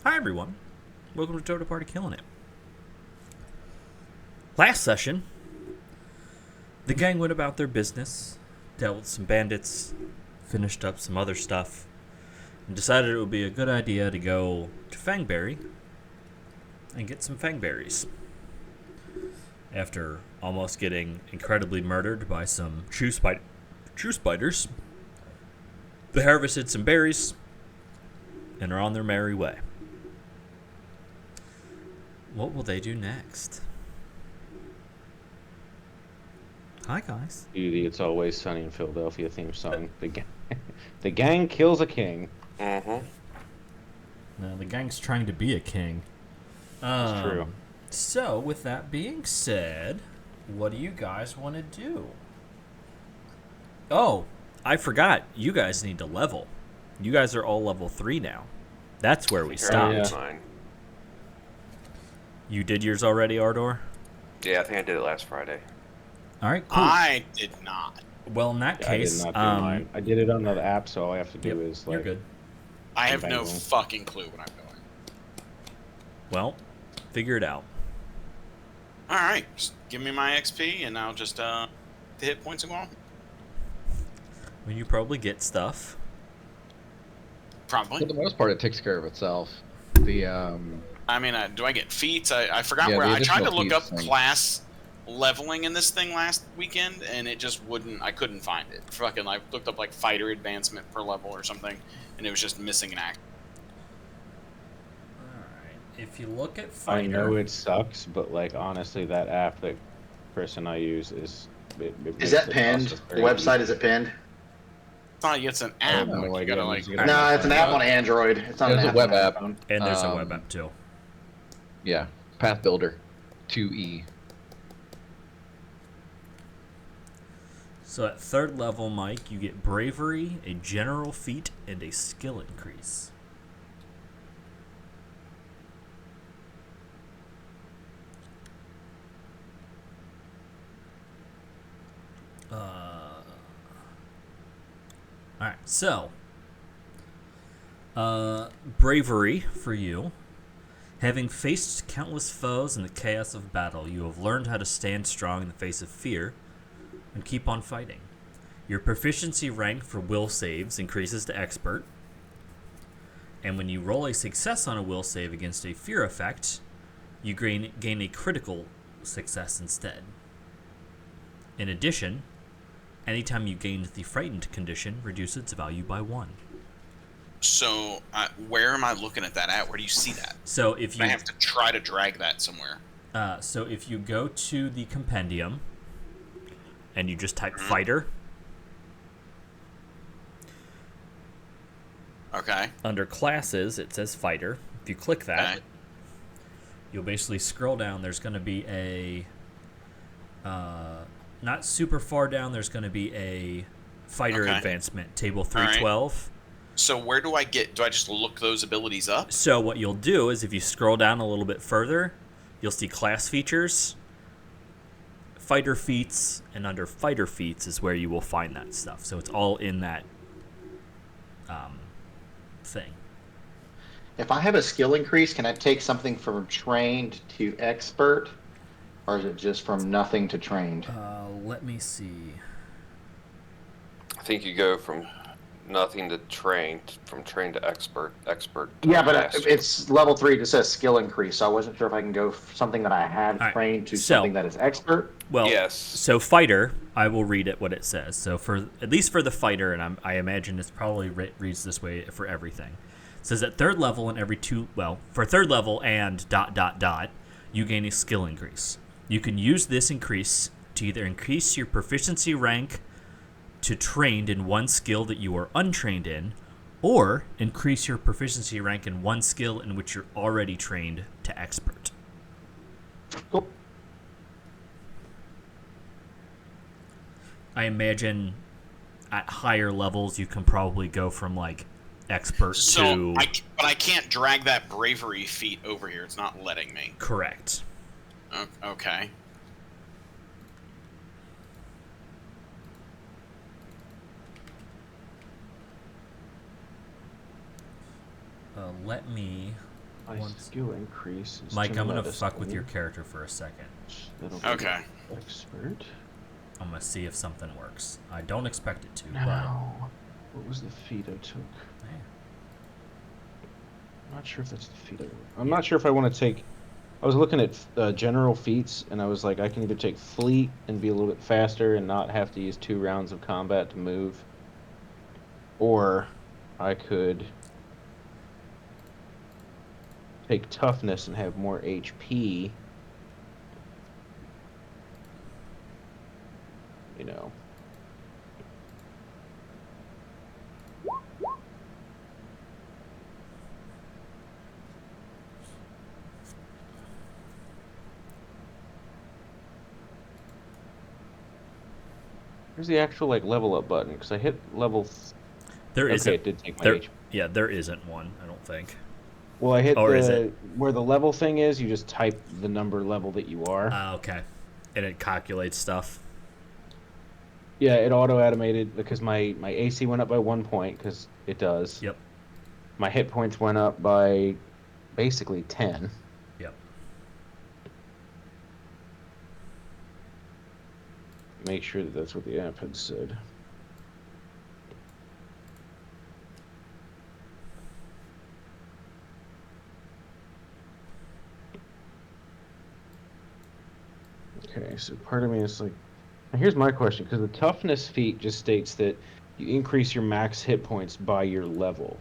Hi everyone, welcome to Total Party Killing It. Last session, the gang went about their business, dealt with some bandits, finished up some other stuff, and decided it would be a good idea to go to Fangberry and get some Fangberries. After almost getting incredibly murdered by some true spiders, they harvested some berries and are on their merry way. What will they do next? Hi, guys. The It's Always Sunny in Philadelphia theme song. The gang kills a king. Mm-hmm. Now, the gang's trying to be a king. It's true. So, with that being said, what do you guys want to do? Oh, I forgot. You guys need to level. You guys are all level 3 now. That's where we stopped. yeah. Mine. You did yours already, Ardor? Yeah, I think I did it last Friday. All right, cool. I did not. Well, in that I case, did not do mine. I did it on the app, so all I have to do yep, is you're like. good. I have no Amazing. fucking clue what I'm doing. Well, figure it out. All right, just give me my XP and I'll just hit points and go on. I mean, you probably get stuff. Probably. For the most part, it takes care of itself. The I mean, do I get feats? I forgot Yeah, where the I tried to additional look up feats thing. class leveling in this thing last weekend, and it just wouldn't. I couldn't find it. Fucking, I looked up like fighter advancement per level or something, and it was just missing an act. Alright, if you look at I Fighter... know it sucks, but like honestly, that app that Chris and I use is. Is that pinned? The website, is it pinned? It's not. It's an app. no Like, you idea. gotta like. Yeah. No, it's an app on Android. It's not There's an a app web on app. iPhone. And there's a Um, web app, too. yeah, Path Builder, 2E. So at 3rd level, Mike, you get Bravery, a General Feat, and a Skill Increase. Alright, so... Bravery, for you. Having faced countless foes in the chaos of battle, you have learned how to stand strong in the face of fear and keep on fighting. Your proficiency rank for will saves increases to expert, and when you roll a success on a will save against a fear effect, you gain a critical success instead. In addition, anytime you gain the frightened condition, reduce its value by 1. So, where am I looking at that at? Where do you see that? So if you I have to try to drag that somewhere. so if you go to the compendium and you just type fighter Okay. under classes, it says fighter. If you click that, Okay. you'll basically scroll down. There's going to be a not super far down. There's going to be a fighter Okay. advancement table All right. 312. So where do I get? Do I just look those abilities up? So what you'll do is if you scroll down a little bit further, you'll see class features, fighter feats, and under fighter feats is where you will find that stuff. So it's all in that thing. If I have a skill increase, can I take something from trained to expert? Or is it just from nothing to trained? Let me see. I think you go from nothing to trained, from trained to expert to Yeah, but master. it's level 3. It just says skill increase, so I wasn't sure if I can go something that I have All right, trained to so- something that is expert. Well, Yes. So fighter, I will read it what it says. So for at least for the fighter, and I imagine it's probably reads this way for everything. It says at 3rd level and for 3rd level and ... you gain a skill increase. You can use this increase to either increase your proficiency rank to trained in one skill that you are untrained in, or increase your proficiency rank in one skill in which you're already trained to expert. Cool. I imagine at higher levels you can probably go from like expert So, to but I can't drag that bravery feat over here. It's not letting me. correct. Okay. Let me My Once- skill increase is Mike, I'm gonna medicine. fuck with your character for a second. That'll be Okay. Expert. I'm gonna see if something works. I don't expect it to, Now, what was the feat I took? but I'm not sure if that's the feat I'm not sure if I want to take. I was looking at general feats, and I was like, I can either take fleet and be a little bit faster and not have to use 2 rounds of combat to move, or I could take toughness and have more HP. You know. Where's the actual like level up button? Because I hit level. there Okay, isn't. it did take my There, HP. yeah, there isn't one. I don't think. Well, I hit Or is the it? where the level thing is. You just type the number level that you are. Okay. And it calculates stuff. Yeah, it auto automated because my AC went up by 1 point because it does. Yep. My hit points went up by basically 10. Yep. Make sure that that's what the app had said. Okay, so part of me is like, now here's my question, because the toughness feat just states that you increase your max hit points by your level.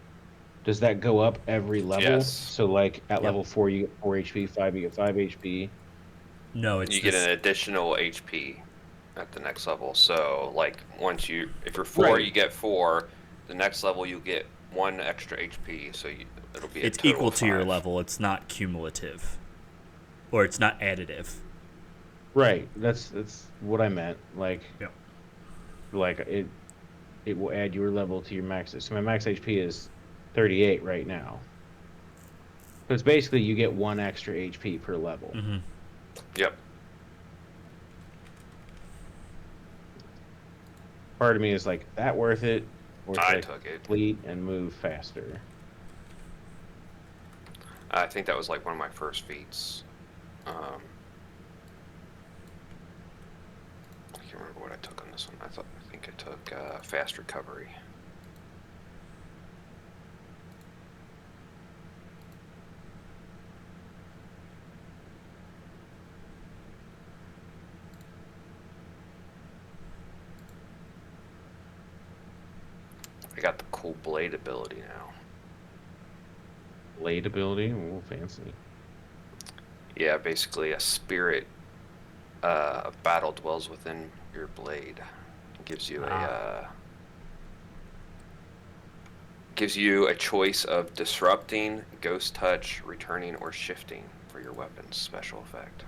Does that go up every level? Yes. So like at Yep. level 4 you get 4 HP, 5 you get 5 HP. No, it's You get this- an additional HP at the next level. So, like, if you're 4, Right. you get 4. The next level, you get 1 extra HP. So it'll be. it's a total equal of to your 5. level. It's not cumulative, or it's not additive. Right. That's what I meant. Like Yep. like it will add your level to your max. So my max HP is 38 right now. So it's basically you get 1 extra HP per level. Mm-hmm. Yep. Part of me is like, that worth it? Or I should I took it. fleet and move faster? I think that was like one of my first feats. I can't remember what I took on this one. I think I took fast recovery. I got the cool blade ability now. Blade ability? Ooh, fancy. Yeah, basically a spirit of battle dwells within your blade. It gives you a choice of disrupting, ghost touch, returning, or shifting for your weapon's special effect.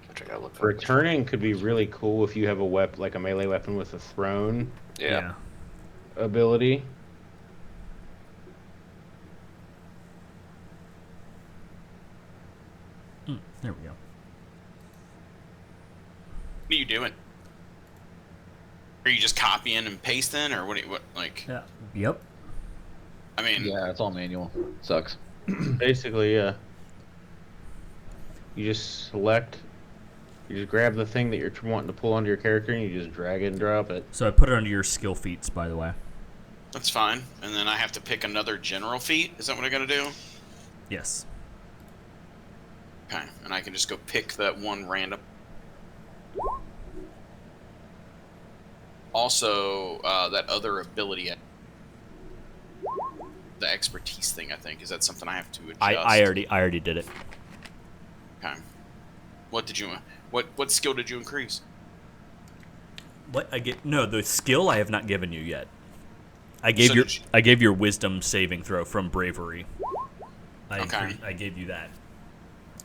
Which I gotta look up. Returning could be really cool if you have a weapon, like a melee weapon with a thrown Yeah. ability. There we go. What are you doing? Are you just copying and pasting, or what? Like, Yeah. Yep. I mean, Yeah, it's all manual. Sucks. Basically, yeah. You just select, you just grab the thing that you're wanting to pull onto your character, and you just drag it and drop it. So I put it under your skill feats, by the way. that's fine. And then I have to pick another general feat. Is that what I gotta do? Yes. Okay, and I can just go pick that one random. Also, that other ability, the expertise thing. I think is that something I have to adjust. I already did it. Okay. What did you? What skill did you increase? What I get? No, the skill I have not given you yet. I gave So your did you- I gave your wisdom saving throw from bravery. Okay. I gave you that.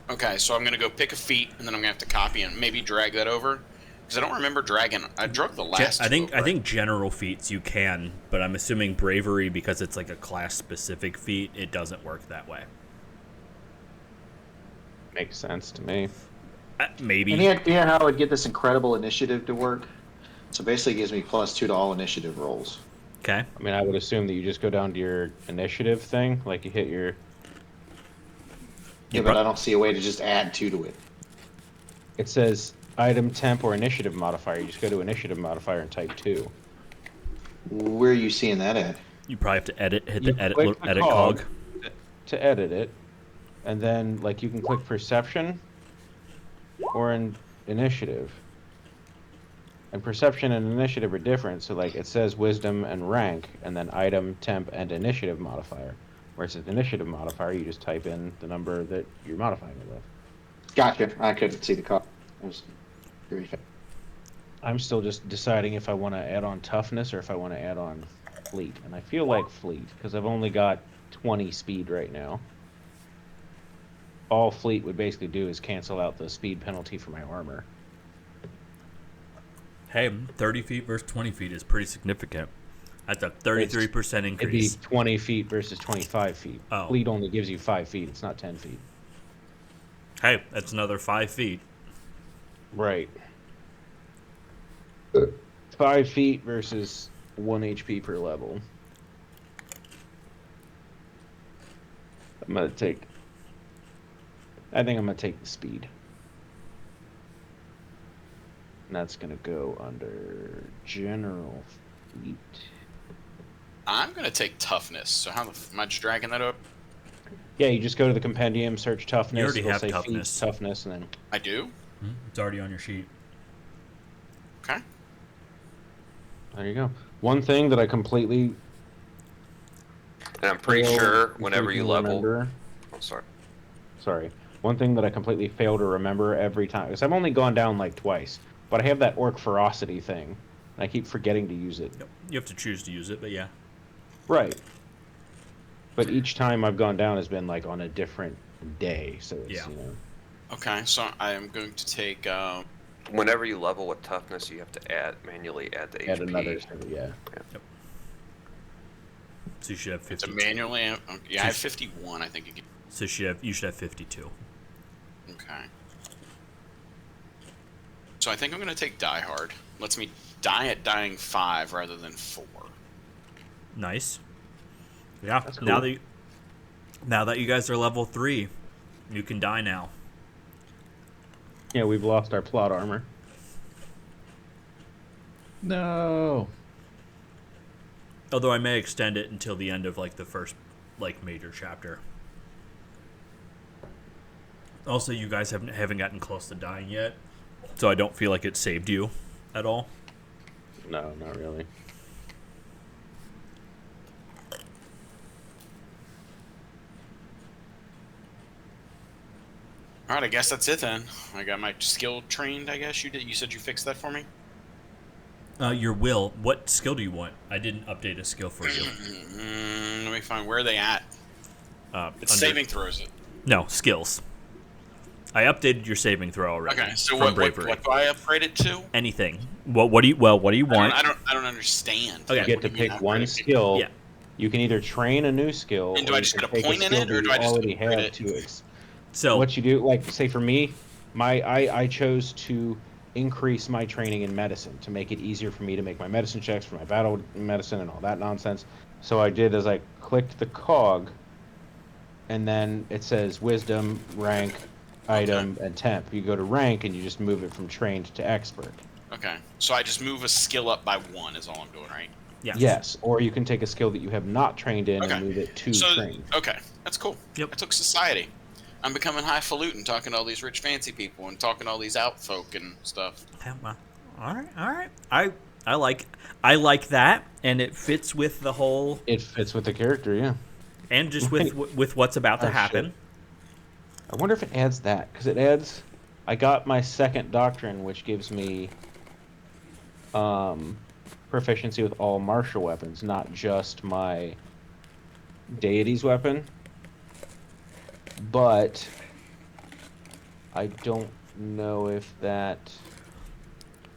Okay, so I'm gonna go pick a feat, and then I'm gonna have to copy and maybe drag that over, because I don't remember dragging. I drug the last. I think two over. I think general feats you can, but I'm assuming bravery, because it's like a class specific feat, it doesn't work that way. Makes sense to me. Maybe. Any idea how I would get this incredible initiative to work? So basically, it gives me +2 to all initiative rolls. Okay. I mean, I would assume that you just go down to your initiative thing, like you hit your. Yeah, but I don't see a way to just add 2 to it. It says item temp or initiative modifier. You just go to initiative modifier and type 2. Where are you seeing that at? You probably have to hit You the edit click the edit cog cog. to edit it, and then like you can click perception or in initiative. And perception and initiative are different, so like it says wisdom and rank, and then item, temp, and initiative modifier. Whereas with initiative modifier, you just type in the number that you're modifying it with. Gotcha. I couldn't see the call. It was very fast. I'm still just deciding if I want to add on toughness or if I want to add on fleet. And I feel like fleet, because I've only got 20 speed right now. All fleet would basically do is cancel out the speed penalty for my armor. Hey, 30 feet versus 20 feet is pretty significant. That's a 33% It'd be increase. 20 feet versus 25 feet. Oh. Fleet only gives you 5 feet. It's not 10 feet. Hey, that's another 5 feet. Right. 5 feet versus 1 HP per level. I'm gonna take. I think I'm gonna take the speed. And that's gonna go under general fleet. I'm gonna take toughness. So how am I just dragging that up? Yeah, you just go to the compendium, search toughness. already it'll have say toughness. feet, toughness, and then I do. It's already on your sheet. Okay. there you go. One thing that I completely. And I'm pretty failed, sure if whenever can you level. remember- Oh, sorry. Sorry. One thing that I completely fail to remember every time, because I've only gone down like twice, but I have that orc ferocity thing, and I keep forgetting to use it. Yep. You have to choose to use it, but yeah. Right. But each time I've gone down has been like on a different day, so it's, Yeah. you know. Okay. So I am going to take. Whenever you level with toughness, you have to manually add the Add HP. another, yeah. So you should have It's a 52. manually. Yeah, I have 51. I think. So you should have 52. Okay. So I think I'm gonna take Die Hard. Lets me die at dying 5 rather than 4. Nice. Yeah. That's Now cool. that you guys are level 3, you can die now. Yeah, we've lost our plot armor. No. Although I may extend it until the end of like the first like major chapter. Also, you guys haven't gotten close to dying yet, so I don't feel like it saved you at all. No, not really. All right, I guess that's it then. I got my skill trained. I guess you did. You said you fixed that for me. Your will. What skill do you want? I didn't update a skill for you. Let me find where are they at. It's Under- saving throws it. No, skills. I updated your saving throw already. Okay, so from what bravery. do I upgrade it to? Anything. What do you want? I don't understand. Okay. You get to What do you mean pick one upgrade? skill. Yeah. You can either train a new skill, And do or I you just can get a take point in skill it, or that do I you just already upgrade have it? to So what you do, like say for me, I chose to increase my training in medicine to make it easier for me to make my medicine checks for my battle medicine and all that nonsense. So I did is I clicked the cog, and then it says wisdom, rank, item, and temp. You go to rank and you just move it from trained to expert. Okay, so I just move a skill up by 1 is all I'm doing, right? Yes, or you can take a skill that you have not trained in Okay. and move it to So trained. okay, that's cool. Yep. I took society. I'm becoming highfalutin, talking to all these rich fancy people and talking to all these out folk and stuff. Yeah, well, all right. I like that, and it fits with the whole, It fits with the character, yeah. and just with what's about to Oh, happen. shit. I wonder if it adds that, because it adds. I got my second doctrine, which gives me proficiency with all martial weapons, not just my deity's weapon. But I don't know if that.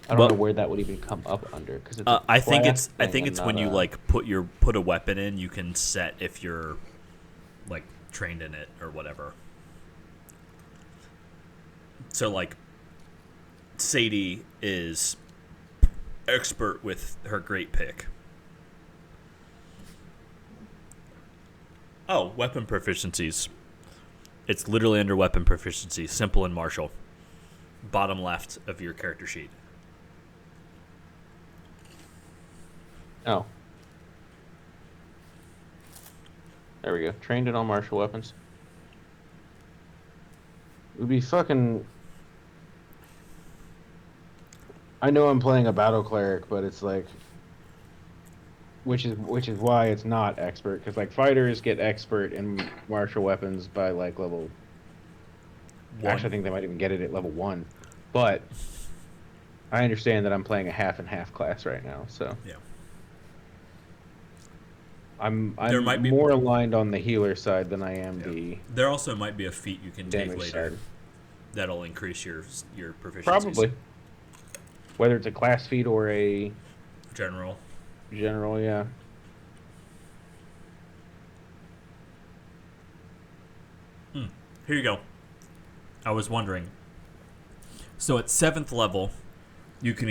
I don't Well- know where that would even come up under, because it's. I think class it's thing and when not you a- like put a weapon in, you can set if you're like trained in it or whatever. So like Sadie is expert with her great pick. Oh, weapon proficiencies. It's literally under weapon proficiency, simple and martial. Bottom left of your character sheet. Oh. There we go. Trained in all martial weapons. It would be fucking... I know I'm playing a battle cleric, but it's like... Which is why it's not expert, because like fighters get expert in martial weapons by like level... Actually, I think they might even get it at level 1. But I understand that I'm playing a half and half class right now, so... Yeah. I'm There might be- more aligned on the healer side than I am the There also might be a feat you can take damage later side. that'll increase your proficiencies. Probably. Whether it's a class feat or a General. general, yeah. Here you go. I was wondering. So at 7th level, you can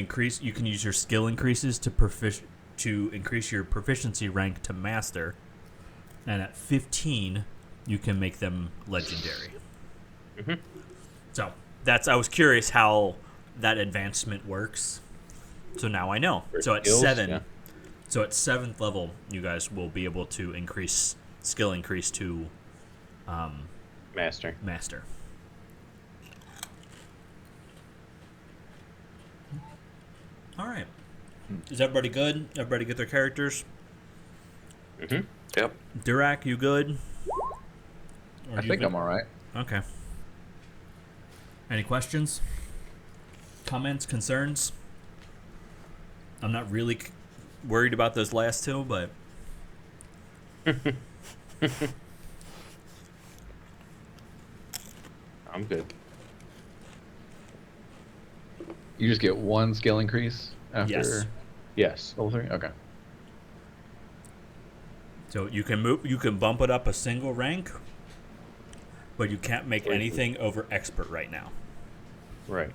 use your skill increases to increase your proficiency rank to master, and at 15, you can make them legendary. Mhm. So I was curious how that advancement works. So now I know. For So at skills, 7, yeah. so at 7th level, you guys will be able to increase skill increase to Master. master. All right. Is everybody good? Everybody get their characters? Mm-hmm. Yep. Dirac, you good? Or I you think good? I'm all right. Okay. Any questions? Comments? Concerns? I'm not really worried about those last two, but I'm good. You just get one skill increase after Yes. Yes. level 3? Okay. so you can bump it up a single rank, but you can't make Right. anything over expert right now. Right.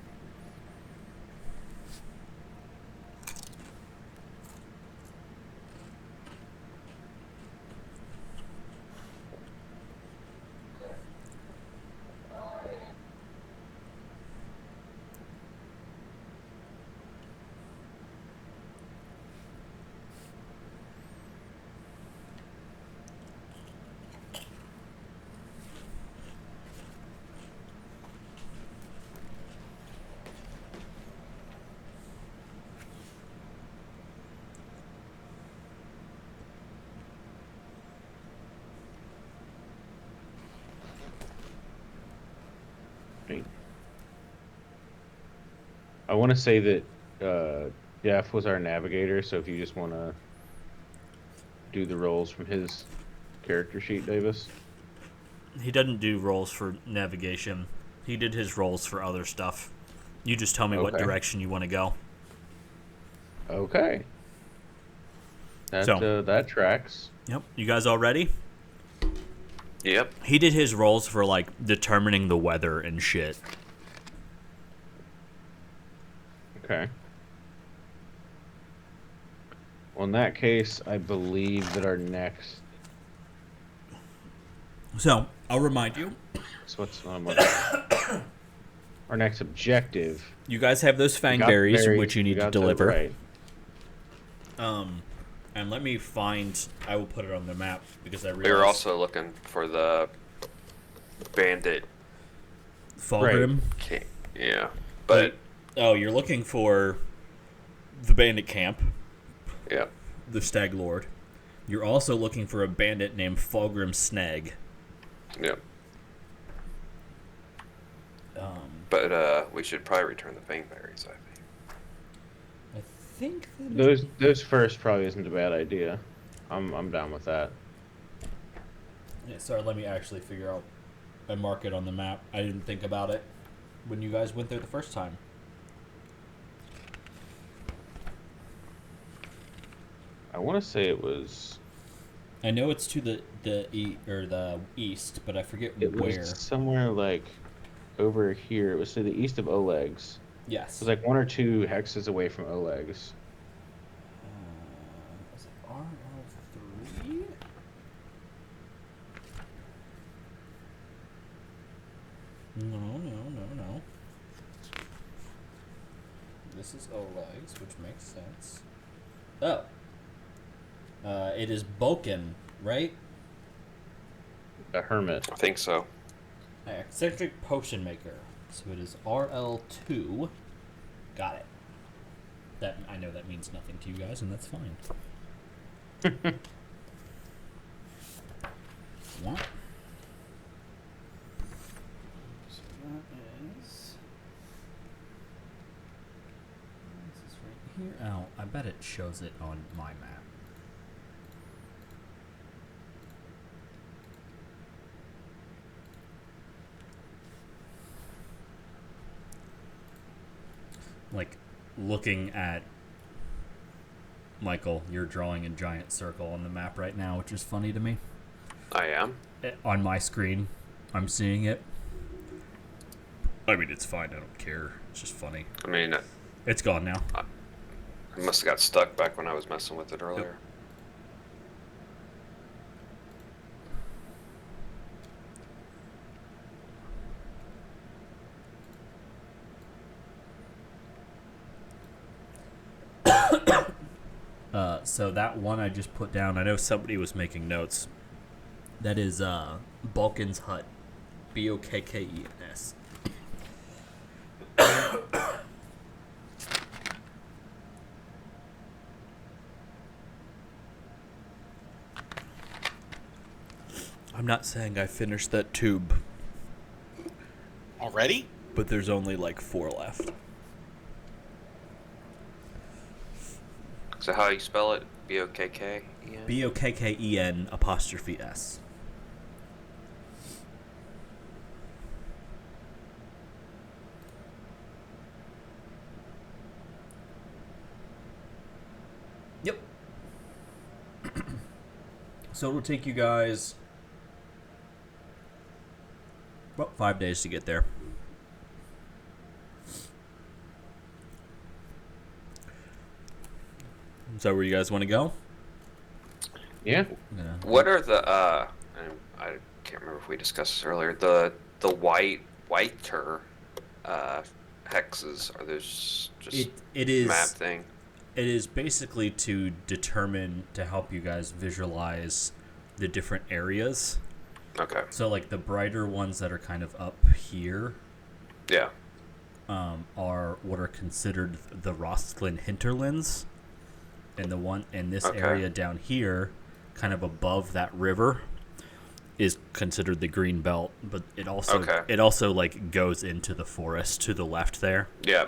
Right. I want to say that Jeff was our navigator, so if you just want to do the rolls from his character sheet, Davis. He doesn't do rolls for navigation. He did his rolls for other stuff. You just tell me what Okay. direction you want to go. Okay. That tracks. Yep. You guys all ready? Yep. He did his rolls for like determining the weather and shit. Okay. Well, in that case, I believe that our next. So I'll remind you. So what's what I'm looking at. Our next objective. You guys have those we fang got berries, berries, which you we need to got the- deliver. right. And let me find. I will put it on the map because I realized We were also looking for the bandit. Fulgrim. Yeah. But Oh, you're looking for the bandit camp, yeah. the Stag Lord. You're also looking for a bandit named Fulgrim Snag. Yep. Um, But we should probably return the fangberries, I think. I think that Those first probably isn't a bad idea. I'm down with that. Yeah, sorry, let me actually figure out and mark it on the map. I didn't think about it when you guys went there the first time. I want to say it was. I know it's to the east, but I forget It where. was somewhere like over here. It was to the east of Oleg's. Yes. It's like 1 or 2 hexes away from Oleg's. Is it RL3? No. This is Oleg's, which makes sense. Oh. It is Bulkin, right? A hermit. I think so. Eccentric Potion Maker. So it is RL2. Got it. That I know that means nothing to you guys, and that's fine. What? So that is. This is right here. Oh, I bet it shows it on my map. Like, looking at Michael, you're drawing a giant circle on the map right now, which is funny to me. I am. On my screen, I'm seeing it. I mean, it's fine. I don't care. It's just funny. I mean, It's gone now. I must have got stuck back when I was messing with it earlier. So that one I just put down, I know somebody was making notes. That is Balkan's Hut. Bokkens. I'm not saying I finished that tube, Already? but there's only like 4 left. So how you spell it? Bokk? Bokken''. Yep. So it'll take you guys about 5 days to get there. Is that where you guys want to go? Yeah. Yeah. What are the and I can't remember if we discussed this earlier. The whiter hexes, are those just It is map thing? It is basically to help you guys visualize the different areas. Okay. So like the brighter ones that are kind of up here Yeah. are what are considered the Rostlin hinterlands, and the one in this Okay. area down here, kind of above that river, is considered the green belt. But it also like goes into the forest to the left there. Yeah.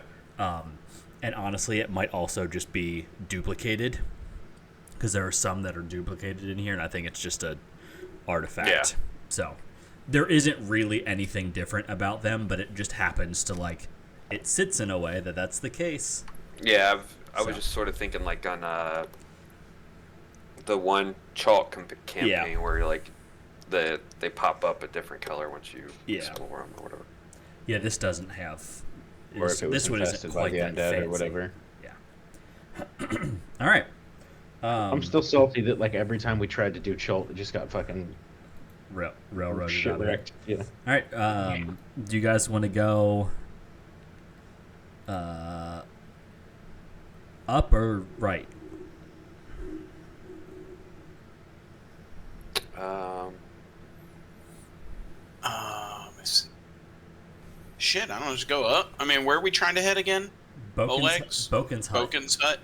And honestly, it might also just be duplicated, because there are some that are duplicated in here, and I think it's just a artifact. Yeah. So there isn't really anything different about them, but it just happens to like it sits in a way that that's the case. Yeah. I was So. just sort of thinking like on the one chalk campaign Yeah. where you're like they pop up a different color once you Yeah. explore them or whatever. Yeah, this doesn't have. Or if it was this one isn't infested by quite the that undead fancy. or whatever. Yeah. All right. I'm still salty that like every time we tried to do Chult, it just got fucking Railroaded shit out of it. wrecked. Yeah. All right. Do you guys want to go up or right? Let's see. Shit, I don't know. Just go up. I mean, where are we trying to head again? Oleg's? Boken's Hut. Boken's Hut.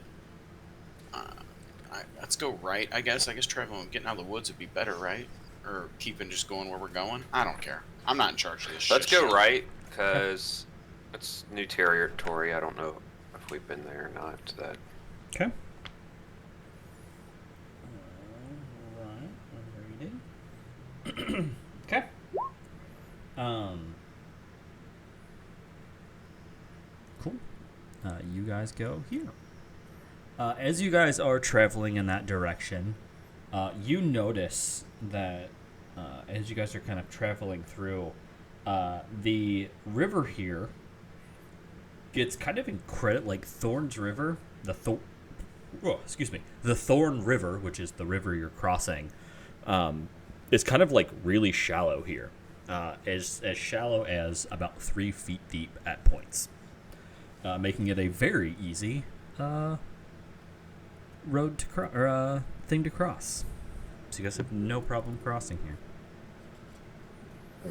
Let's go right. I guess traveling, getting out of the woods would be better, right? Or keeping just going where we're going. I don't care. I'm not in charge of this shit. Let's go right, because it's new territory. I don't know if we've been there or not to that. Okay. Right. I'm reading. Okay. Cool. You guys go here. As you guys are traveling in that direction, you notice that as you guys are kind of traveling through, the river here It's kind of incredible, like Thorns River, the Thorn River, which is the river you're crossing, is kind of like really shallow here, as shallow as about 3 feet deep at points, making it a very easy road to thing to cross. So you guys have no problem crossing here.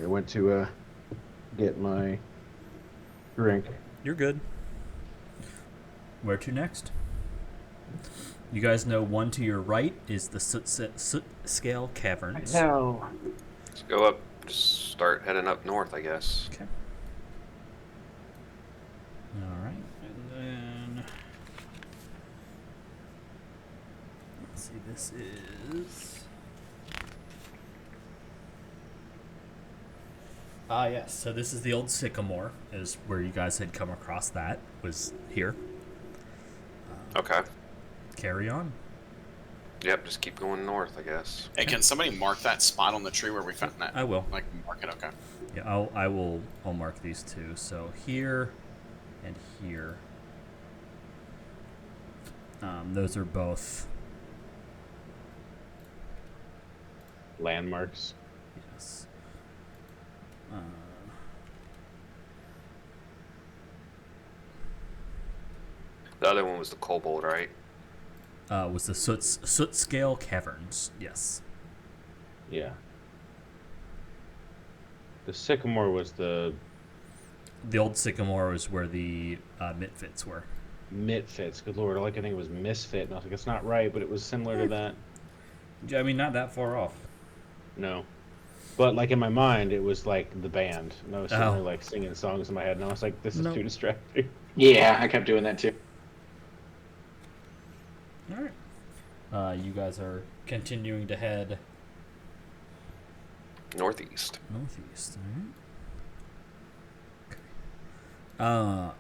I went to get my drink. You're good. Where to next? You guys know one to your right is the Soot Scale Caverns. No. Let's go up. Just start heading up north, I guess. Okay. All right, and then let's see. This is yes. So this is the old Sycamore. Is where you guys had come across that. Was here. Okay. Carry on. Yep, just keep going north, I guess. Hey, can somebody mark that spot on the tree where we found that? I will. Like, mark it, okay. Yeah, I'll mark these two. So here and here. Those are both Landmarks. yes. The other one was the kobold, right? Was the Soot Scale Caverns? Yes. Yeah. The Sycamore was the The old Sycamore was where the Mitfits were. Mitfits. Good lord, all I could think of was Misfit, and I was like, it's not right, but it was similar to that. Yeah, I mean, not that far off. No. But like in my mind, it was like the band. And I was sitting Oh. there like singing songs in my head, and I was like, this is Nope. too distracting. Yeah, I kept doing that too. All right. You guys are continuing to head Northeast. northeast. All right.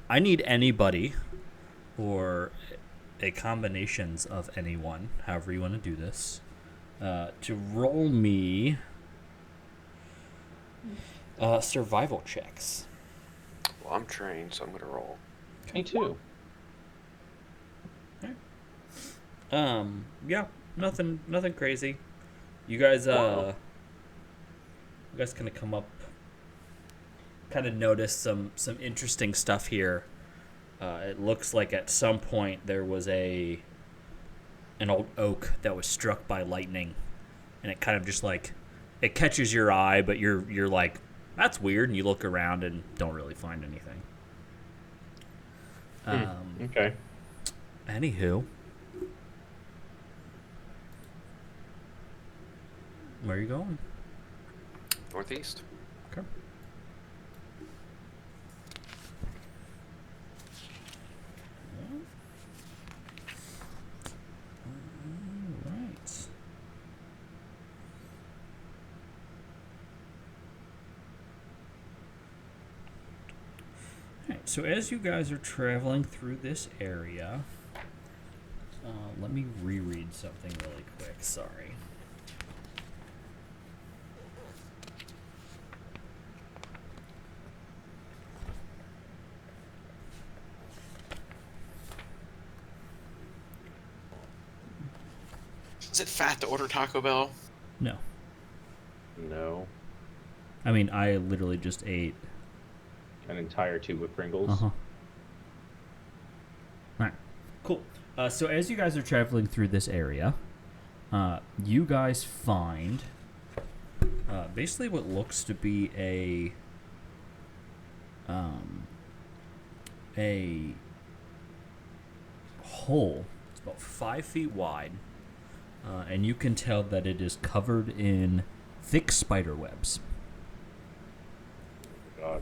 I need anybody, or a combinations of anyone, however you want to do this, to roll me survival checks. Well, I'm trained, so I'm gonna roll. Me too. Yeah, nothing crazy. You guys, Wow. kind of come up, kind of notice some interesting stuff here. It looks like at some point there was an old oak that was struck by lightning, and it kind of just like it catches your eye, but you're like, that's weird, and you look around and don't really find anything. Okay. Anywho, where are you going? Northeast. Okay. Alright. Alright, so as you guys are traveling through this area, let me reread something really quick. Sorry. Is it fat to order Taco Bell? No. No. I mean, I literally just ate. An entire tube of Pringles. Uh-huh. Alright, cool. So as you guys are traveling through this area, you guys find basically what looks to be a hole. It's about 5 feet wide, and you can tell that it is covered in thick spider webs. God.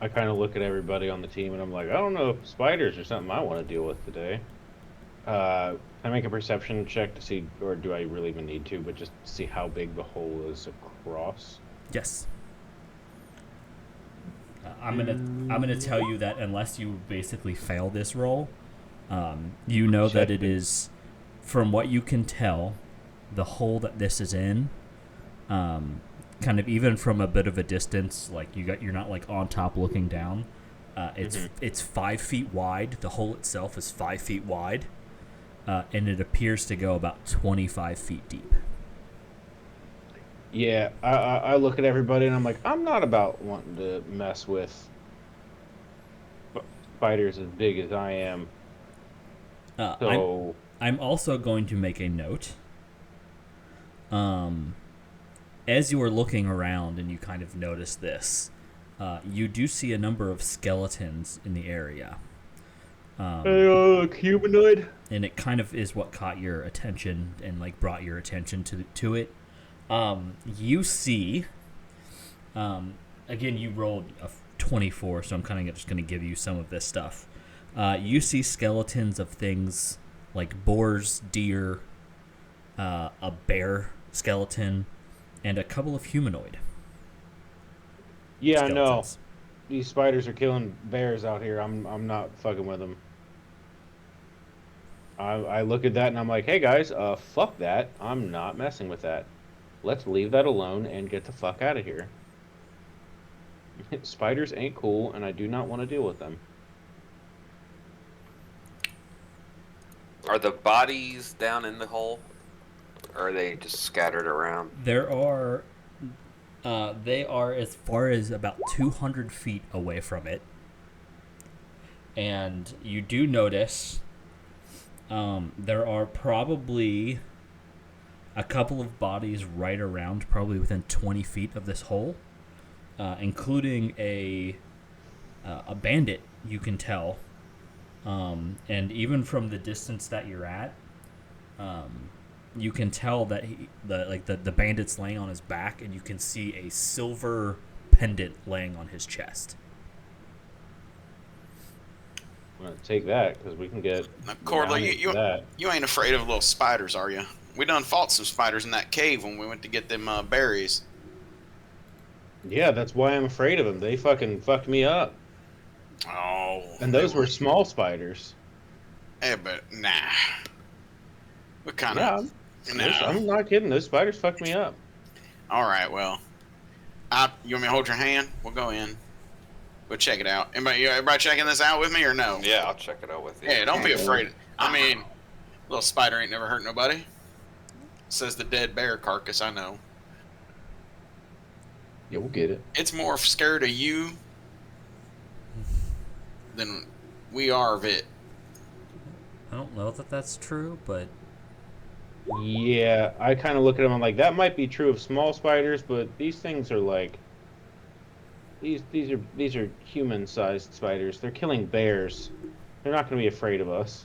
I kind of look at everybody on the team and I'm like, I don't know if spiders are something I want to deal with today. Can I make a perception check to see, or do I really even need to, but just to see how big the hole is across? Yes. I'm gonna tell you that unless you basically fail this roll, you know that it is, from what you can tell, the hole that this is in kind of even from a bit of a distance, like you're not like on top looking down. It's 5 feet wide. The hole itself is 5 feet wide, and it appears to go about 25 feet deep. Yeah, I look at everybody and I'm like, I'm not about wanting to mess with spiders as big as I am. So I'm also going to make a note. As you are looking around and you kind of notice this, you do see a number of skeletons in the area. humanoid. And it kind of is what caught your attention and like brought your attention to it. You see, again, you rolled a 24, so I'm kind of just going to give you some of this stuff. You see skeletons of things like boars, deer, a bear skeleton, and a couple of humanoid. Yeah, I know. skeletons. These spiders are killing bears out here. I'm not fucking with them. I look at that and I'm like, hey guys, fuck that. I'm not messing with that. Let's leave that alone and get the fuck out of here. Spiders ain't cool, and I do not want to deal with them. Are the bodies down in the hole? Or are they just scattered around? There are. They are as far as about 200 feet away from it. And you do notice there are probably a couple of bodies right around, probably within 20 feet of this hole, including a bandit, you can tell. And even from the distance that you're at, you can tell that the bandit's laying on his back, and you can see a silver pendant laying on his chest. I'm gonna take that because we can get. Now, Cordley, down into that. you ain't afraid of little spiders, are you? We done fought some spiders in that cave when we went to get them berries. Yeah, that's why I'm afraid of them. They fucking fucked me up. Oh. And those were small spiders. Yeah, but nah. What kind Yeah, of? No. I'm not kidding. Those spiders fucked me up. All right, well, you want me to hold your hand? We'll go in. We'll check it out. Everybody checking this out with me or no? Yeah, I'll check it out with you. Yeah, don't be afraid. I mean, little spider ain't never hurt nobody. Says the dead bear carcass, I know. Yeah, we'll get it. It's more scared of you than we are of it. I don't know that that's true, but Yeah, I kind of look at them. I'm like, that might be true of small spiders, but these things are like these are human-sized spiders. They're killing bears. They're not going to be afraid of us.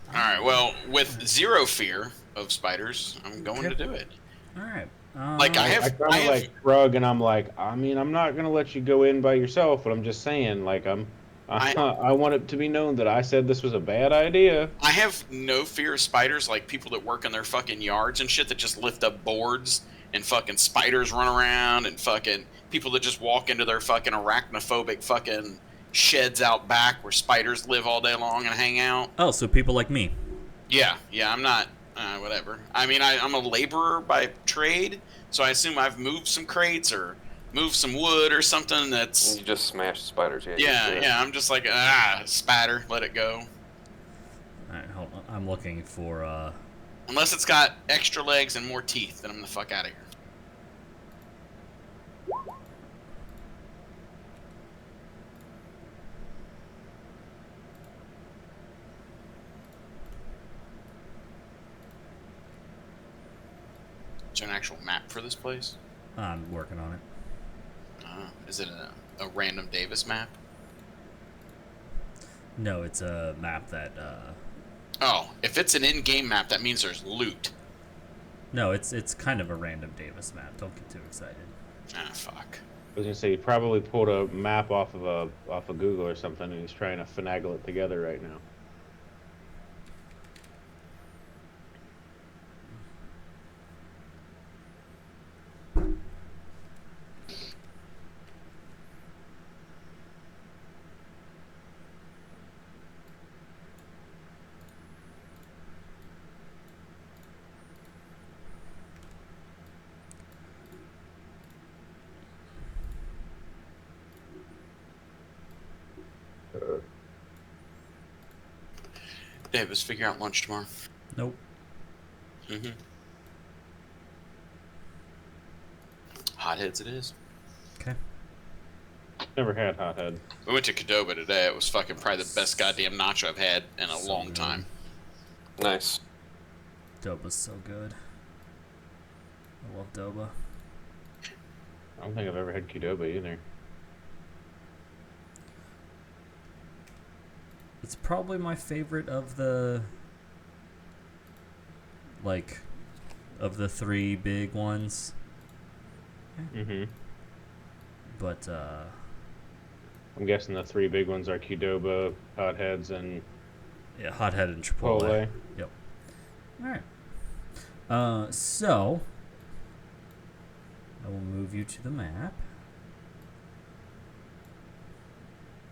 All right, well, with zero fear of spiders, I'm going to do it. all right. Like, I I have- kind of like shrug, and I'm like, I mean, I'm not going to let you go in by yourself, but I'm just saying, like, I want it to be known that I said this was a bad idea. I have no fear of spiders, like people that work in their fucking yards and shit that just lift up boards and fucking spiders run around and fucking people that just walk into their fucking arachnophobic fucking sheds out back where spiders live all day long and hang out. Oh, so people like me. Yeah, I'm not, whatever. I mean, I'm a laborer by trade, so I assume I've moved some crates or moved some wood or something that's... You just smashed spiders. Yeah, Yeah, I'm just like, spider, let it go. All right, hold on. I'm looking for Unless it's got extra legs and more teeth, then I'm the fuck out of here. Is there an actual map for this place? I'm working on it. Is it a random Davis map? No, it's a map that Oh, if it's an in-game map, that means there's loot. no, it's kind of a random Davis map. Don't get too excited. Ah, fuck. I was gonna say he probably pulled a map off of Google or something, and he's trying to finagle it together right now. Davis, figure out lunch tomorrow. Nope. Mm-hmm. Hotheads it is. Okay. Never had hothead. We went to Qdoba today. It was fucking probably the best goddamn nacho I've had in a So long good. time. Nice. Doba's so good. I love Doba. I don't think I've ever had Qdoba either. It's probably my favorite of the of the three big ones. Mm-hmm. But I'm guessing the three big ones are Qdoba, hotheads, and yeah, Hothead and Chipotle. Chipotle. Yep. All right. So I will move you to the map.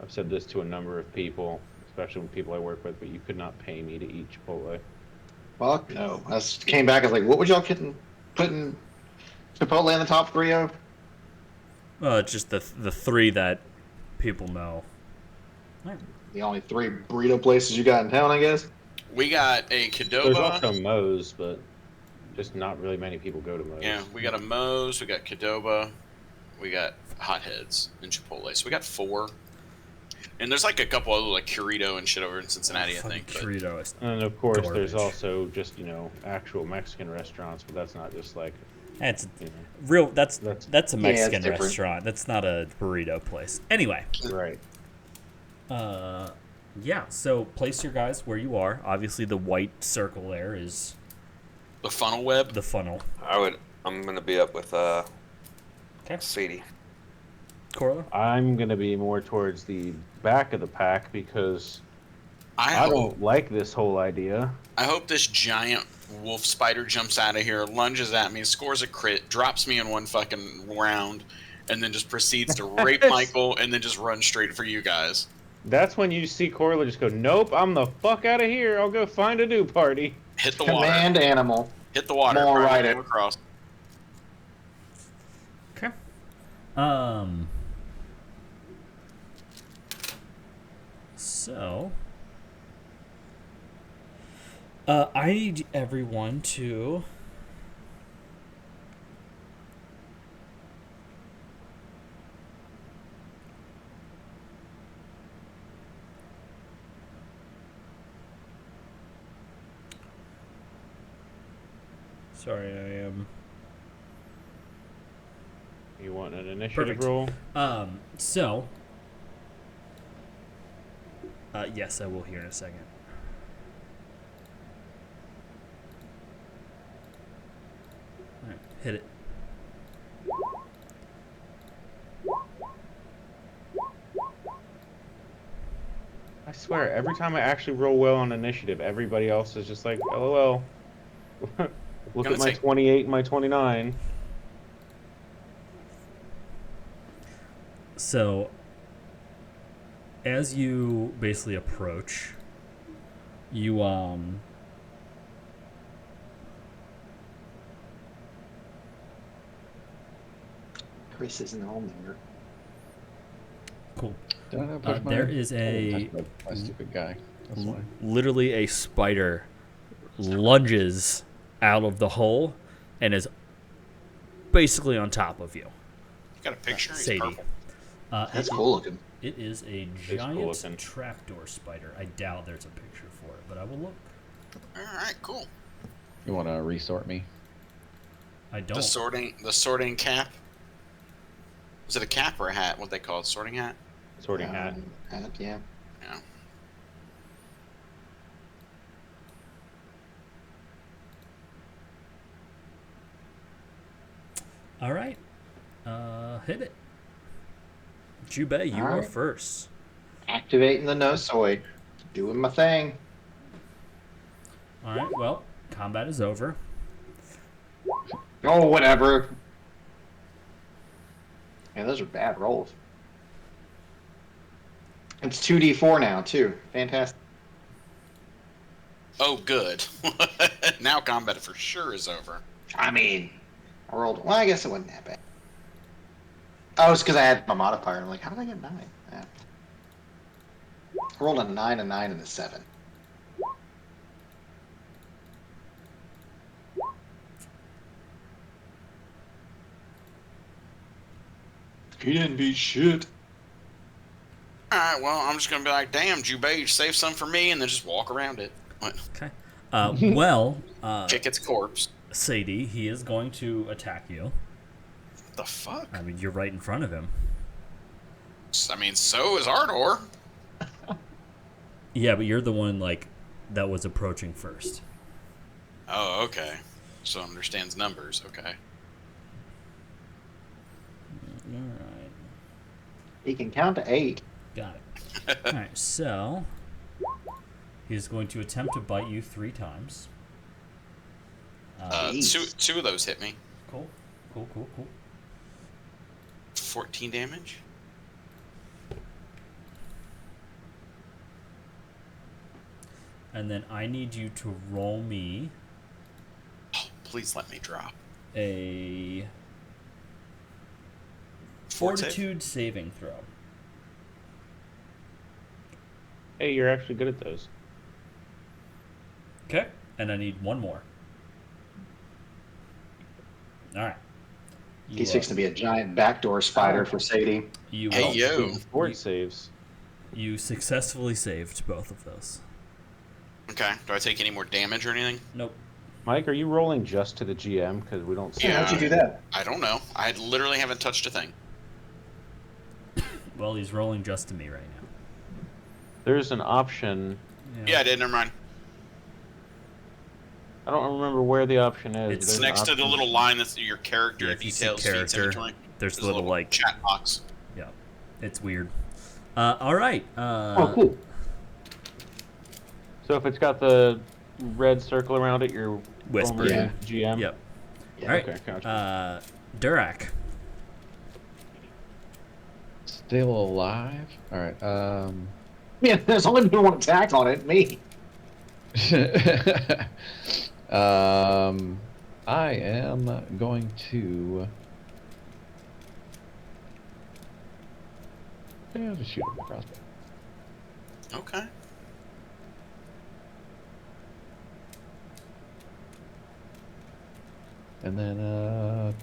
I've said this to a number of people, especially with people I work with, but you could not pay me to eat Chipotle. Fuck no. I came back. I was like, what would y'all putting Chipotle in the top three of? It's just the three that people know. All right. The only three burrito places you got in town, I guess. We got a There's Qdoba. also Moe's, but just not really many people go to Moe's. Yeah, we got a Moe's, we got Qdoba, we got Hotheads and Chipotle. So we got 4. And there's like a couple other like Curito and shit over in Cincinnati, I Fucking think. But Dorito is And of course, there's Garbage. also just, actual Mexican restaurants, but that's not just like, That's you know, real. That's a Yeah, it's Mexican different. restaurant. That's not a burrito place. Anyway, right. yeah. So place your guys where you are. Obviously, the white circle there is the funnel web. the funnel. I'm gonna be up with Okay, Sadie. Corla. I'm going to be more towards the back of the pack because I I hope, don't like this whole idea. I hope this giant wolf spider jumps out of here, lunges at me, scores a crit, drops me in one fucking round, and then just proceeds to rape Michael and then just run straight for you guys. That's when you see Corla just go, nope, I'm the fuck out of here. I'll go find a new party. Hit the water. Command animal. Hit the water. More Try to right come it. across. Okay. So, I need everyone to Sorry, I am. You want an initiative Perfect. roll? So, yes, I will here in a second. All right, hit it. I swear, every time I actually roll well on initiative, everybody else is just like, LOL. Look Gonna at my say- 28 and my 29. So, as you basically approach, you Chris isn't on there. cool. Did I not push There mine? is Oh, a that's my stupid guy. That's why. literally a spider lunges out of the hole and is basically on top of you. You got a picture? He's Sadie. purple. That's cool looking. It is a cool giant looking. trapdoor spider. I doubt there's a picture for it, but I will look. All right, cool. You want to resort me? I don't. The sorting cap. Was it a cap or a hat? What they call it? Sorting hat? Sorting hat. Yeah. Yeah. All right. Hit it. Jubei, you All are right. first. Activating the Nosoid. Doing my thing. All right. Well, combat is over. Oh, whatever. Man, those are bad rolls. It's 2d4 now, too. Fantastic. Oh, good. Now combat for sure is over. I mean, I rolled. Well, I guess it wasn't that bad. Oh, it's because I had my modifier. I'm like, how did I get 9? Yeah. I rolled a 9, a 9, and a 7. He didn't beat shit. All right, well, I'm just gonna be like, damn, Jubei, save some for me, and then just walk around it. What? Okay. Kick its corpse. Sadie, he is going to attack you. The fuck? I mean, you're right in front of him. I mean, so is Ardor. Yeah, but you're the one like that was approaching first. Oh, okay. So understands numbers. Okay. All right. He can count to 8. Got it. All right, so he's going to attempt to bite you 3 times. Jeez. Two of those hit me. Cool. 14 damage. And then I need you to roll me Oh, please let me drop. a Fort save? fortitude saving throw. Hey, you're actually good at those. Okay. And I need one more. All right. He's fixing to be a giant backdoor spider for Sadie. You, Hey, yo. Fort saves. you successfully saved both of those. Okay. Do I take any more damage or anything? Nope. Mike, are you rolling just to the GM? Because we don't see Yeah. How'd you do that? I don't know. I literally haven't touched a thing. Well, he's rolling just to me right now. There's an option. Yeah, I did. Never mind. I don't remember where the option is. It's There's an Next to the option. little line that's your character Yeah, if you see details, feats, character, inventory. there's There's a little like chat box. yeah, it's weird. All right. Oh, cool. So if it's got the red circle around it, you're Whisper. rolling Yeah. to GM. Yep. Yeah. All right. Okay, gotcha. Durak. Still alive? Alright, Yeah, there's only been one attack on it, me. I am going to... Yeah, I'll just shoot him with a crossbow. Okay. And then,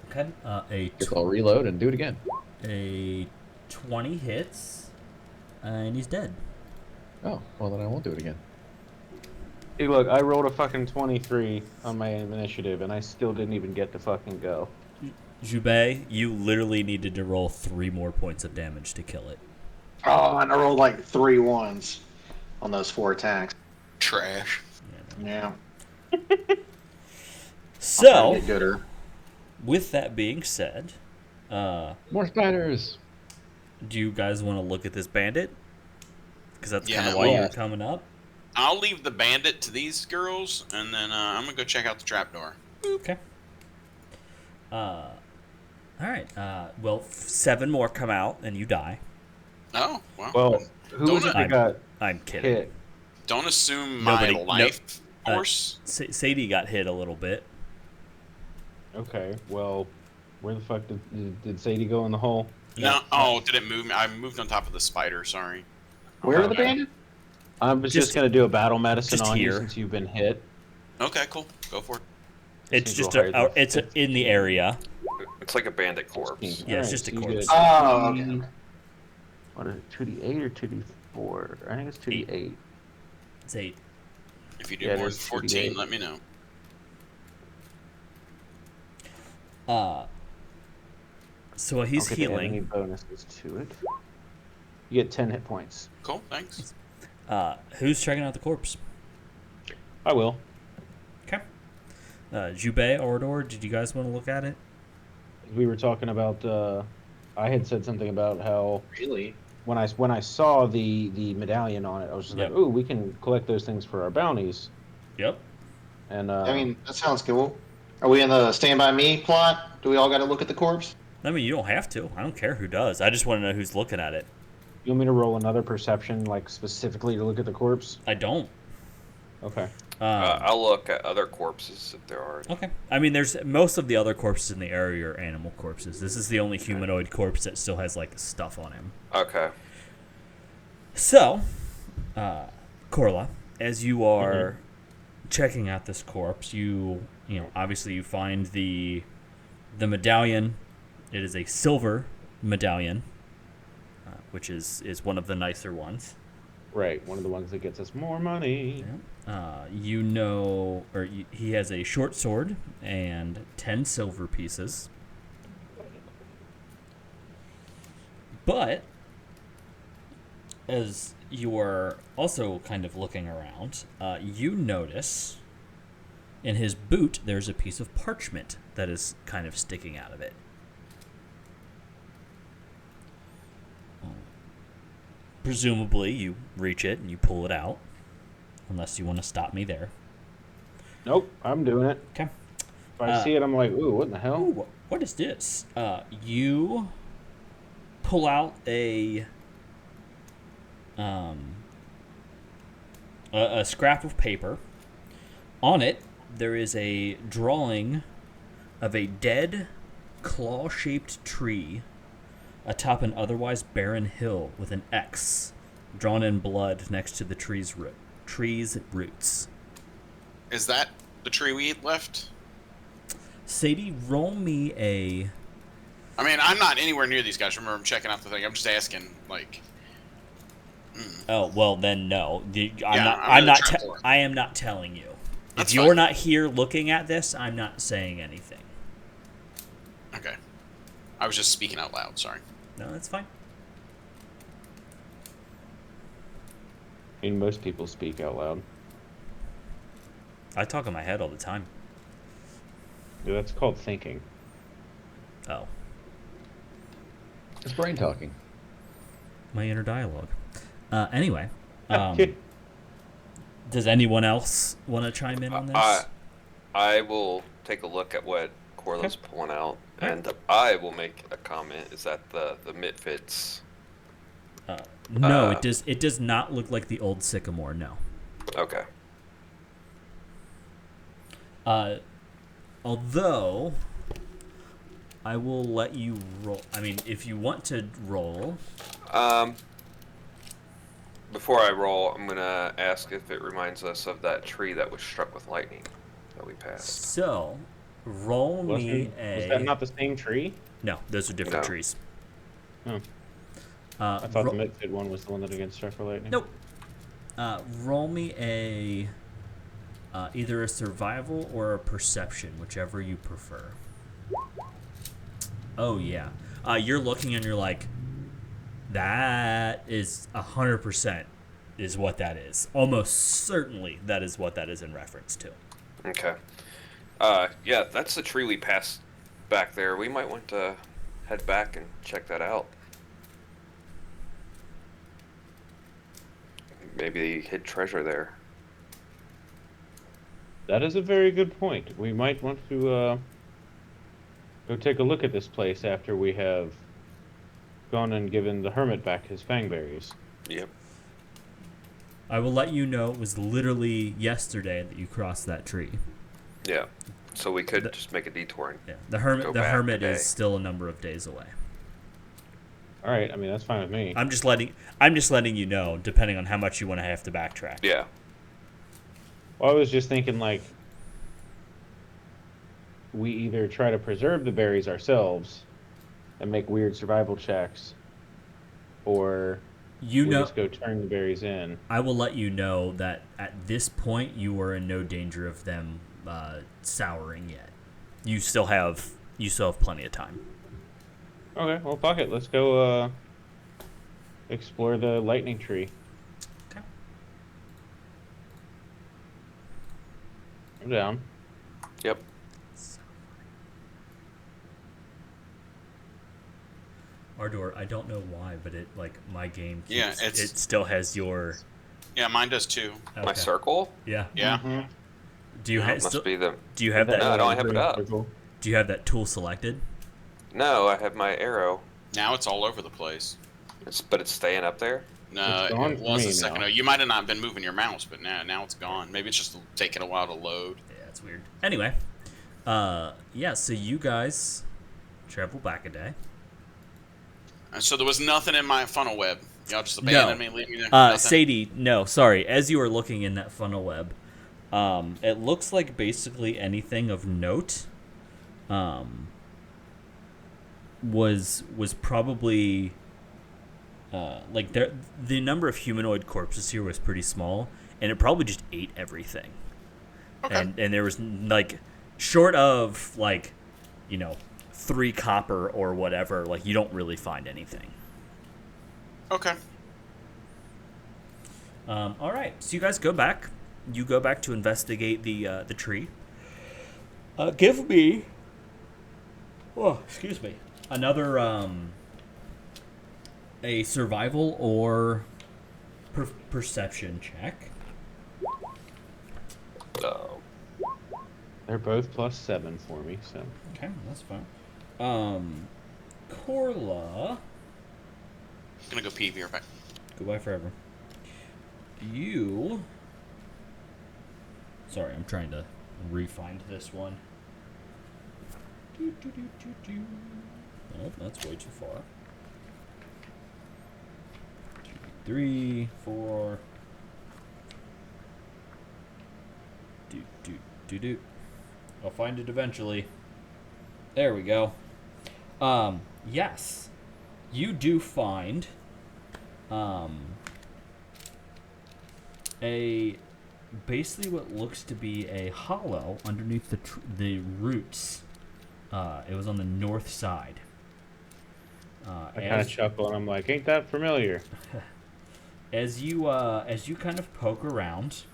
Okay. guess I'll reload and do it again. A 20 hits, and he's dead. Oh, well then I won't do it again. Hey, look, I rolled a fucking 23 on my initiative, and I still didn't even get to fucking go. Jubei, you literally needed to roll 3 more points of damage to kill it. Oh, and I rolled like 3 ones on those 4 attacks. Trash. Yeah. So, Get gooder. with that being said, More spiders! do you guys want to look at this bandit? Because that's kind Yeah, of why well- you're coming up. I'll leave the bandit to these girls, and then I'm gonna go check out the trapdoor. Okay. All right. Well, 7 more come out, and you die. Oh, well. Well, who was it Don't that got I'm kidding. hit? Don't assume my Nobody- life force. Sadie got hit a little bit. Okay, well, where the fuck did Sadie go in the hole? No. Oh, did it move me? I moved on top of the spider. Sorry. Where are the bandits? I was Just- just gonna do a battle medicine just on here. you since you've been hit. Okay, cool. Go for it. It's Seems just a little higher than it's in the area. It's like a bandit corpse. Yeah, it's Alright, just a so you corpse. get Oh, okay. two- What is it, 2d8 or 2d4? I think it's 2d8. It's 8. If you do Yeah, it more is than 14, 2d8. let me know. So while he's Don't get to add any healing, bonuses to it. You get 10 hit points. Cool, thanks. who's checking out the corpse? I will. Okay. Jubei, Ordor, did you guys want to look at it? We were talking about. I had said something about how Really? when I saw the medallion on it, I was just Yep. like, "Ooh, we can collect those things for our bounties." Yep. And I mean, that sounds cool. Are we in the Stand By Me plot? Do we all got to look at the corpse? I mean, you don't have to. I don't care who does. I just want to know who's looking at it. you want me to roll another perception, like specifically to look at the corpse? I don't. Okay. I'll look at other corpses if there are. Okay. I mean, there's most of the other corpses in the area are animal corpses. This is the only humanoid corpse that still has like stuff on him. Okay. So, Corla, as you are checking out this corpse, you know, obviously you find the The medallion, it is a silver medallion, which is one of the nicer ones. Right, one of the ones that gets us more money. He has a short sword and 10 silver pieces. But as you are also kind of looking around, you notice in his boot there's a piece of parchment that is kind of sticking out of it. Presumably, you reach it and you pull it out, unless you want to stop me there. Nope, I'm doing it. Okay. If I see it, I'm like, ooh, what in the hell? Ooh, what is this? You pull out a scrap of paper. On it, there is a drawing of a dead, claw-shaped tree atop an otherwise barren hill with an X drawn in blood next to the tree's roots. Is that the tree we left? Sadie, roll me a... I mean, I'm not anywhere near these guys. Remember, I'm checking out the thing. I'm just asking, like... Oh, well, then no. I'm I am not telling you. That's if you're fine. not here looking at this, I'm not saying anything. Okay. I was just speaking out loud, sorry. No, that's fine. I mean, most people speak out loud. I talk in my head all the time. Yeah, that's called thinking. Oh, It's brain talking. my inner dialogue. Anyway, does anyone else want to chime in on this? I will take a look at what Corla's pulling out, and I will make a comment. Is that the Mitfits? No, it does not look like the old sycamore. No. Okay. Although, I will let you roll. I mean, if you want to roll. Before I roll, I'm gonna ask if it reminds us of that tree that was struck with lightning that we passed. So, roll me Was that not the same tree? No, those are different No. trees. Oh. I thought the Mitfit one was the one that against struck for lightning. Nope. Roll me either a survival or a perception, whichever you prefer. Oh yeah. You're looking and you're like, that is 100% is what that is. Almost certainly that is what that is in reference to. Okay. Yeah, that's the tree we passed back there. We might want to head back and check that out. Maybe they hid treasure there. That is a very good point. We might want to go take a look at this place after we have gone and given the hermit back his fangberries. Yep. I will let you know it was literally yesterday that you crossed that tree. Yeah. So we could just make a detour and Yeah. The Go back hermit today. is still a number of days away. All right, I mean that's fine with me. I'm just letting you know, depending on how much you want to have to backtrack. yeah. Well, I was just thinking like we either try to preserve the berries ourselves and make weird survival checks, or You we know, just go turn the berries in. I will let you know that at this point you are in no danger of them souring yet. You still have plenty of time. Okay, well fuck it. Let's go explore the lightning tree. Okay. I'm down. Yep. Ardor, I don't know why, but it my game. Yeah, it still has your. Yeah, mine does too. Okay. My circle? Yeah. Yeah. Mhm. Do you No, have it must still, be the. Do you have that? No, I don't have it green up. circle. Do you have that tool selected? No, I have my arrow. Now it's all over the place. But it's staying up there. No, It's gone it for was me a second now. ago. You might have not been moving your mouse, but now it's gone. Maybe it's just taking a while to load. Yeah, it's weird. Anyway, yeah. So you guys travel back a day. And so there was nothing in my funnel web. Y'all just abandoned me, leave me there. Uh, Nothing? Sadie, no, sorry. As you are looking in that funnel web, it looks like basically anything of note was probably like the number of humanoid corpses here was pretty small, and it probably just ate everything. Okay. And there was like, short of like, 3 copper or whatever, like you don't really find anything. Okay. All right, so you guys go back. You go back to investigate the tree. Give me, excuse me, another a survival or perception check. They're both +7 for me, so. Okay, that's fine. Corla, Gonna go pee. Be right back. goodbye forever. You. Sorry, I'm trying to re-find this one. Oh, that's way too far. 3, 4. Do. I'll find it eventually. There we go. Yes. You do find a basically what looks to be a hollow underneath the roots. It was on the north side. I kind of chuckle and I'm like, ain't that familiar? As you kind of poke around,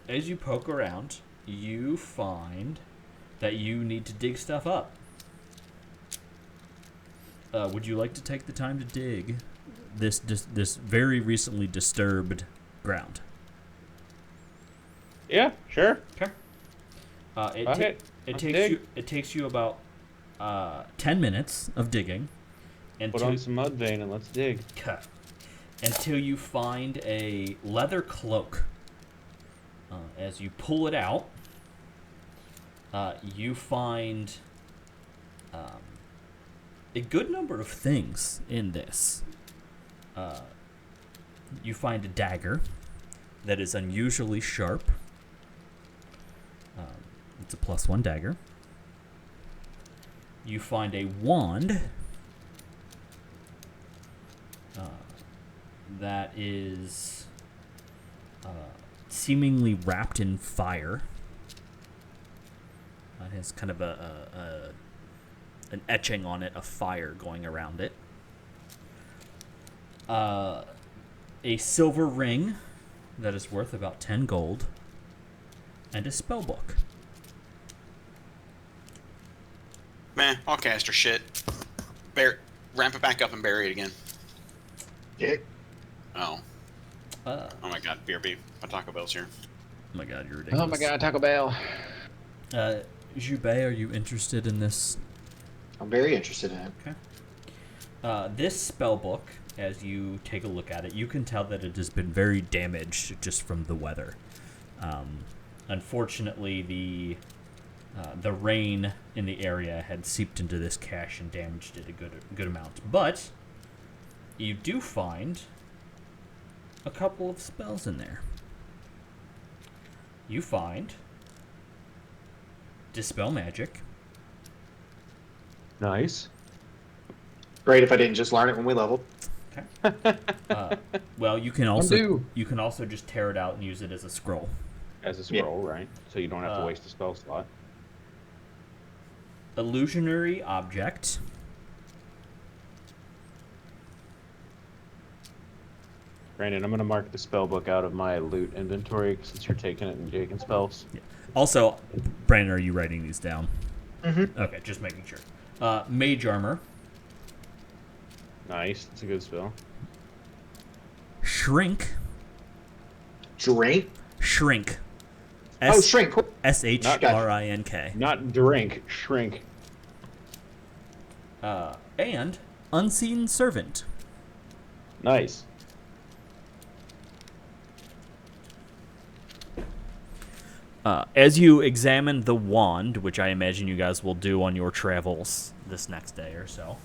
as you poke around, you find that you need to dig stuff up. Would you like to take the time to dig this very recently disturbed ground? Yeah, sure. Okay. Let's dig. It takes you about 10 minutes of digging, Put on some mud vein and let's dig. Until you find a leather cloak. As you pull it out, you find a good number of things in this. You find a dagger that is unusually sharp. It's a +1 dagger. You find a wand that is seemingly wrapped in fire. It has kind of an etching on it of fire going around it. A silver ring that is worth about 10 gold, and a spell book. Man, I'll cast her shit. Ramp it back up and bury it again. Yeah. Oh. Oh my god, BRB. My Taco Bell's here. Oh my god, you're ridiculous. Oh my god, Taco Bell. Jubei, are you interested in this? I'm very interested in it. Okay. This spell book, as you take a look at it, you can tell that it has been very damaged just from the weather. Unfortunately, the rain in the area had seeped into this cache and damaged it a good amount. But you do find a couple of spells in there. You find Dispel Magic. Nice. Great if I didn't just learn it when we leveled. Okay. Well, you can also just tear it out and use it as a scroll. As a scroll, right? So you don't have to waste a spell slot. Illusionary Object. Brandon, I'm going to mark the spell book out of my loot inventory since you're taking it and taking spells. Yeah. Also, Brandon, are you writing these down? Mm-hmm. Okay, just making sure. Mage Armor. Nice. That's a good spell. Shrink. Drink? Shrink. Shrink. SHRINK. Not drink, shrink. And Unseen Servant. Nice. As you examine the wand, which I imagine you guys will do on your travels this next day or so,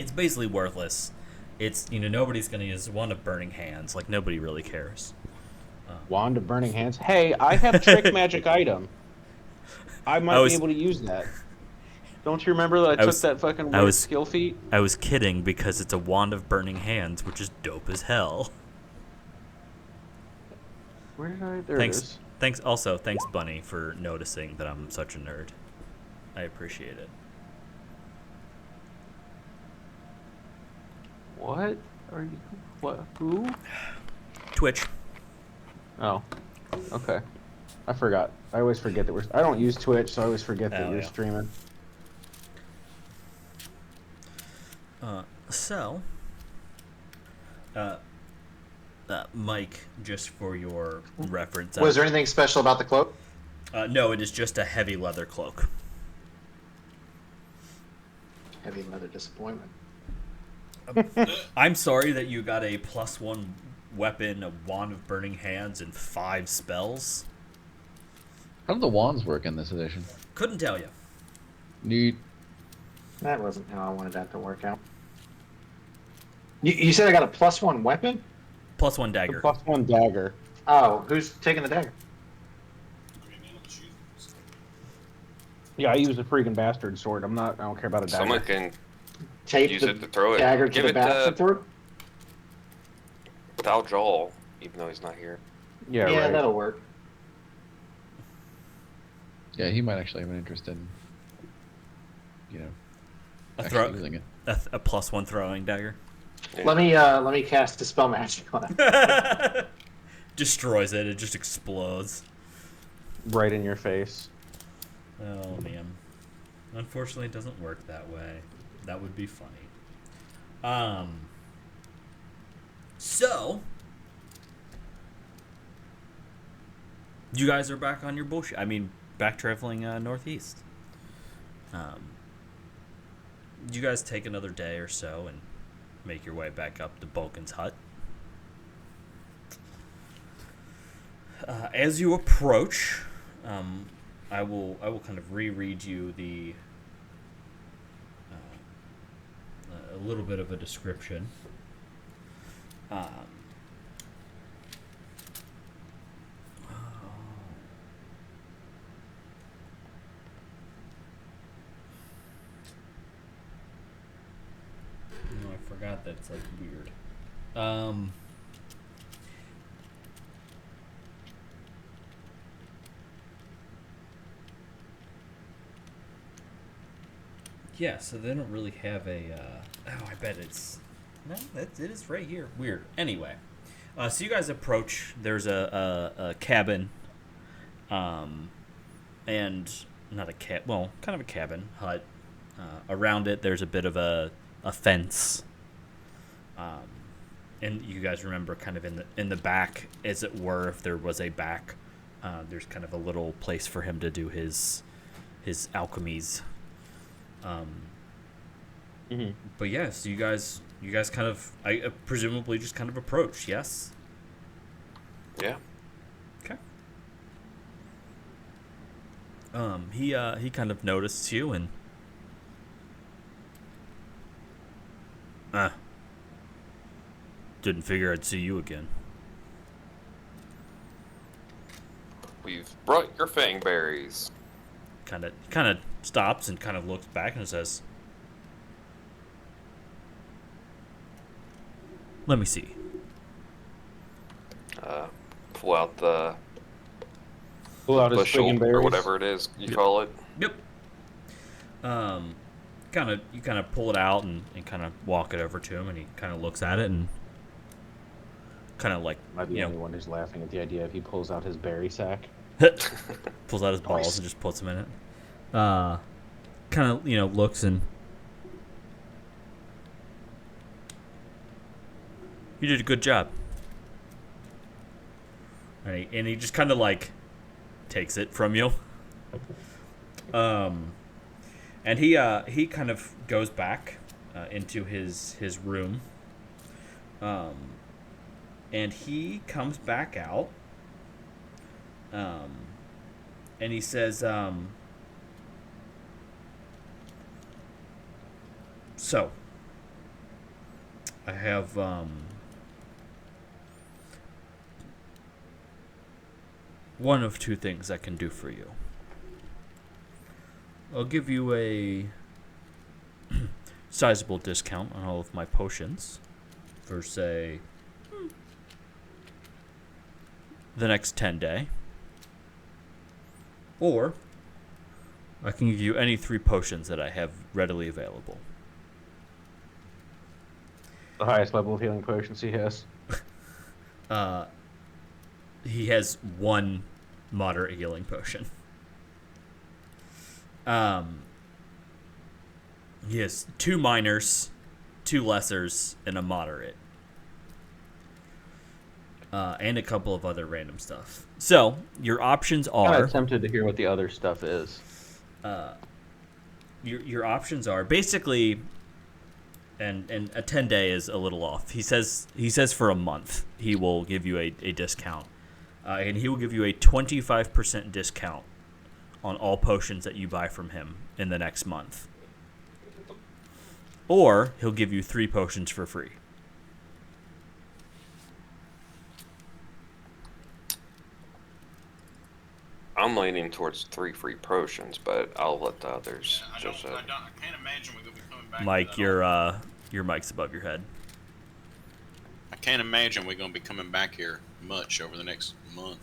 It's basically worthless. It's, nobody's going to use Wand of Burning Hands. Like, nobody really cares. Wand of Burning Hands. Hey, I have trick magic item. I might was- be able to use that. Don't you remember that I took that fucking weird skill feat? I was kidding because it's a Wand of Burning Hands, which is dope as hell. Where did I? There Thanks. it is. Thanks, Bunny, for noticing that I'm such a nerd. I appreciate it. What are you? What? Who? Twitch. Oh, okay. I forgot. I always forget that we're. I don't use Twitch, so I always forget that Oh, you're yeah. streaming. Mike, just for your reference. Was there anything special about the cloak? No, it is just a heavy leather cloak. Heavy leather disappointment. I'm sorry that you got a +1 weapon, a Wand of Burning Hands, and 5 spells. How do the wands work in this edition? Couldn't tell you. Neat. That wasn't how I wanted that to work out. You said I got a +1 weapon? +1 The dagger. +1 dagger. Oh, who's taking the dagger? Yeah, I use a freaking bastard sword. I don't care about a dagger. Someone can Tape use the it to throw it. dagger to Give the it bastard sword? Without Joel, even though he's not here. Yeah, Yeah, right. that'll work. Yeah, he might actually have an interest in, A, actually throw, using it. a +1 throwing dagger. Yeah. Let me cast a spell magic on it. Destroys it. It just explodes. Right in your face. Oh, man. Unfortunately, it doesn't work that way. That would be funny. So, you guys are back on your bullshit. I mean, back traveling northeast. You guys take another day or so and make your way back up to Bulkin's hut. As you approach, I will kind of reread you the a little bit of a description. No, I forgot that it's like weird. Yeah, so they don't really have a. I bet it's. No, it is right here. Weird. Anyway, so you guys approach. There's a cabin, and not a cat. Well, kind of a cabin hut. Around it, there's a bit of a fence. And you guys remember, kind of in the back, as it were, if there was a back, there's kind of a little place for him to do his alchemies. But yeah, so you guys kind of, I presumably just kind of approach, yes? Yeah. Okay. He kind of noticed you and didn't figure I'd see you again. We've brought your fang berries. Kind of stops and kind of looks back and says, "Let me see." Pull out the Pull out his bushel friggin' berries. or whatever it is you call it. Yep. You kind of pull it out and kind of walk it over to him, and he kind of looks at it and kind of like, Am I the only one who's laughing at the idea if he pulls out his berry sack? pulls out his balls and just puts them in it. Kind of, looks and you did a good job. And he just kind of like takes it from you. And he kind of goes back into his room. And he comes back out. And he says, so, I have one of two things I can do for you. I'll give you a sizable discount on all of my potions for, say, the next 10 day. Or I can give you any 3 potions that I have readily available. The highest level of healing potions he has. He has 1 moderate healing potion. He has 2 minors, 2 lessers, and a moderate. And a couple of other random stuff. So, your options I'm kind are... of tempted to hear what the other stuff is. Your options are basically... And a 10 day is a little off. He says for a month he will give you a discount. And he will give you a 25% discount on all potions that you buy from him in the next month. Or he'll give you 3 potions for free. I'm leaning towards 3 free potions, but I'll let the others I just. can't imagine we're gonna be coming back. Mike, your mic's above your head. I can't imagine we're gonna be coming back here much over the next month.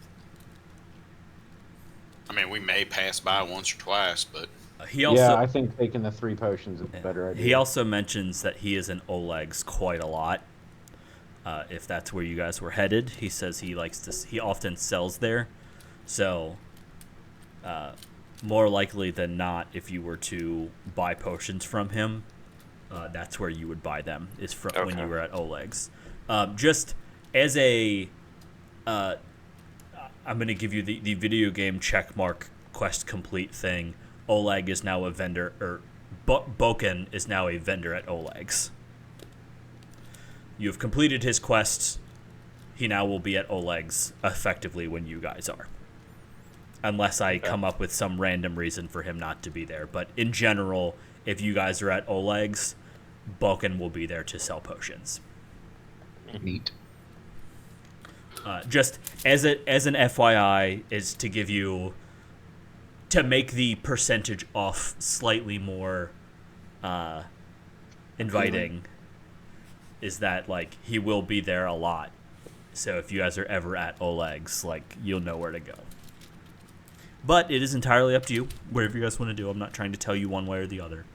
I mean, we may pass by once or twice, but He also Yeah, I think taking the 3 potions is a better idea. he also mentions that he is in Oleg's quite a lot. If that's where you guys were headed, he says he often sells there. So, more likely than not, if you were to buy potions from him, that's where you would buy them, is from when Okay. you were at Oleg's. Just as a, I'm going to give you the video game checkmark quest complete thing. Oleg is now a vendor, or Boken is now a vendor at Oleg's. You have completed his quest. He now will be at Oleg's effectively when you guys are. Unless I come up with some random reason for him not to be there. But in general, if you guys are at Oleg's, Boken will be there to sell potions. Neat. Just as an FYI, is to give you, to make the percentage off slightly more inviting, is that like he will be there a lot. So if you guys are ever at Oleg's, like you'll know where to go. But it is entirely up to you. Whatever you guys want to do. I'm not trying to tell you one way or the other.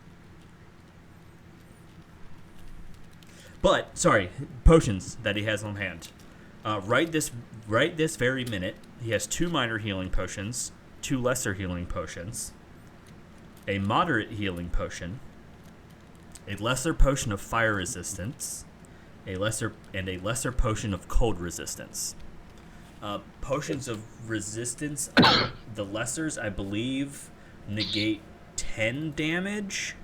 But sorry, potions that he has on hand. Right this very minute, he has 2 minor healing potions, 2 lesser healing potions, a moderate healing potion, a lesser potion of fire resistance, a lesser potion of cold resistance. Potions of resistance, the lessers, I believe, negate 10 damage.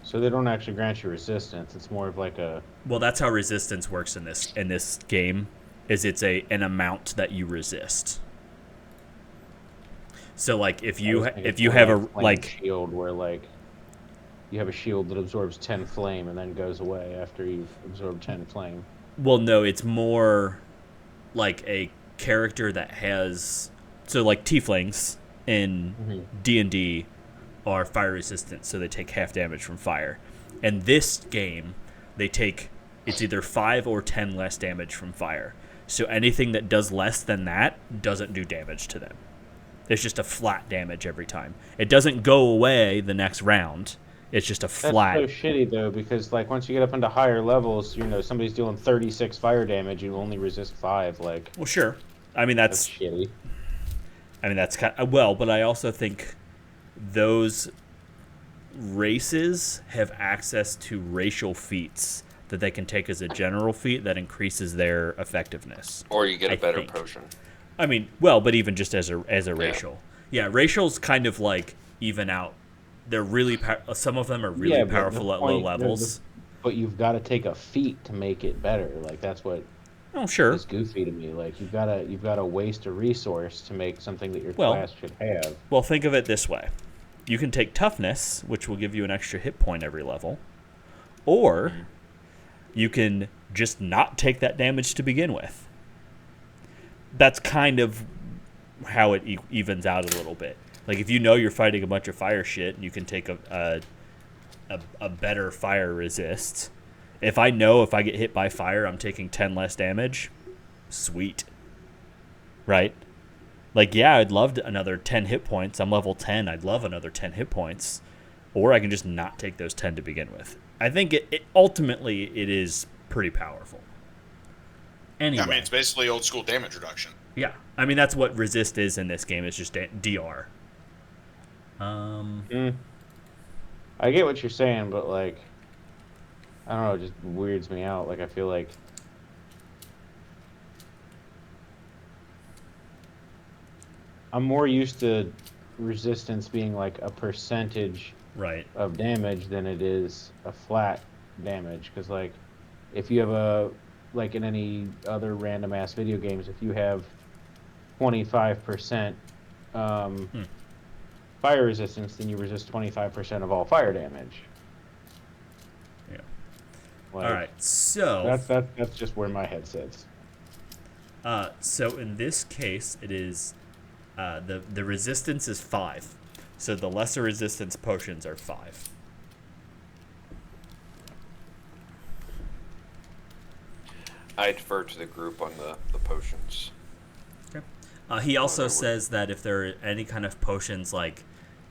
So they don't actually grant you resistance. It's more of like a... Well, that's how resistance works in this game. Is it's an amount that you resist. So like if you have a like shield where like you have a shield that absorbs 10 flame and then goes away after you've absorbed 10 flame. Well, no, it's more like a character that has, so like tieflings in D&D are fire resistant, so they take half damage from fire. And this game, it's either 5 or 10 less damage from fire. So anything that does less than that doesn't do damage to them. It's just a flat damage every time. It doesn't go away the next round. It's just a flat. That's so shitty though, because like once you get up into higher levels, somebody's doing 36 fire damage, you only resist 5. Like, Well, sure. I mean that's shitty. I mean that's kind of, well, but I also think those races have access to racial feats that they can take as a general feat that increases their effectiveness. Or you get a I better think. potion. I mean, well, but even just as a racial. Yeah, racials kind of like even out. They're really some of them are really Yeah, but powerful the at low point- levels. But you've got to take a feat to make it better. Like that's what Oh, sure. is goofy to me. Like you've got to waste a resource to make something that your Well- class should have. Well, think of it this way. you can take toughness, which will give you an extra hit point every level, or you can just not take that damage to begin with. That's kind of how it evens out a little bit. Like, if you know you're fighting a bunch of fire shit, you can take a better fire resist. If I know if I get hit by fire, I'm taking 10 less damage, sweet. Right? Like, yeah, I'd love another 10 hit points. I'm level 10. I'd love another 10 hit points. Or I can just not take those 10 to begin with. I think it ultimately it is pretty powerful. Anyway. Yeah, I mean, it's basically old school damage reduction. Yeah. I mean, that's what resist is in this game. It's just DR. I get what you're saying, but, like, I don't know, it just weirds me out. Like, I feel like I'm more used to resistance being like a percentage Right. of damage than it is a flat damage. Because, like, if you have like in any other random ass video games, if you have 25% fire resistance, then you resist 25% of all fire damage. Yeah. Like, All right. So that's just where my head sits. So in this case, it is the resistance is 5. So the lesser resistance potions are 5. I defer to the group on the potions. Okay. He also says that if there are any kind of potions, like,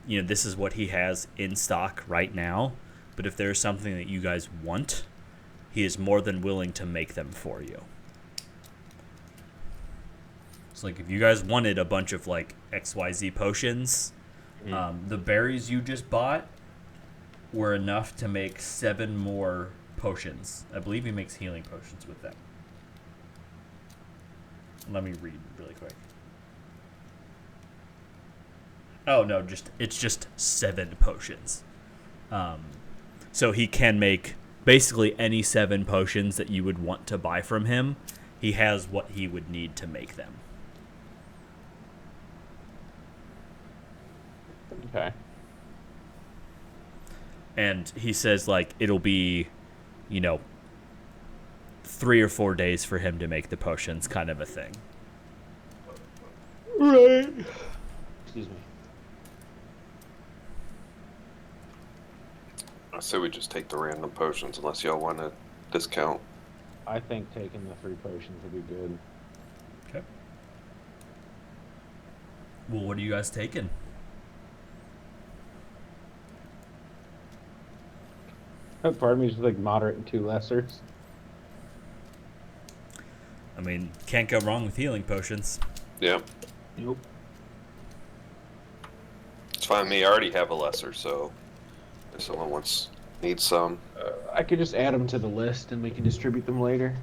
you know, this is what he has in stock right now, but if there's something that you guys want, he is more than willing to make them for you. So, like, if you guys wanted a bunch of, like, XYZ potions, the berries you just bought were enough to make 7 more potions. I believe he makes healing potions with them. Let me read really quick. Oh, no, it's just 7 potions. So he can make basically any 7 potions that you would want to buy from him. He has what he would need to make them. Okay. And he says, like, it'll be, 3 or 4 days for him to make the potions, kind of a thing. Right. Excuse me. I say we just take the random potions unless y'all want a discount. I think taking the 3 potions would be good. Okay. Well, what are you guys taking? Part of me is like moderate and 2 lessers. I mean, can't go wrong with healing potions. Yeah, Nope. it's fine with me. I already have a lesser, so if someone needs some. I could just add them to the list and we can distribute them later.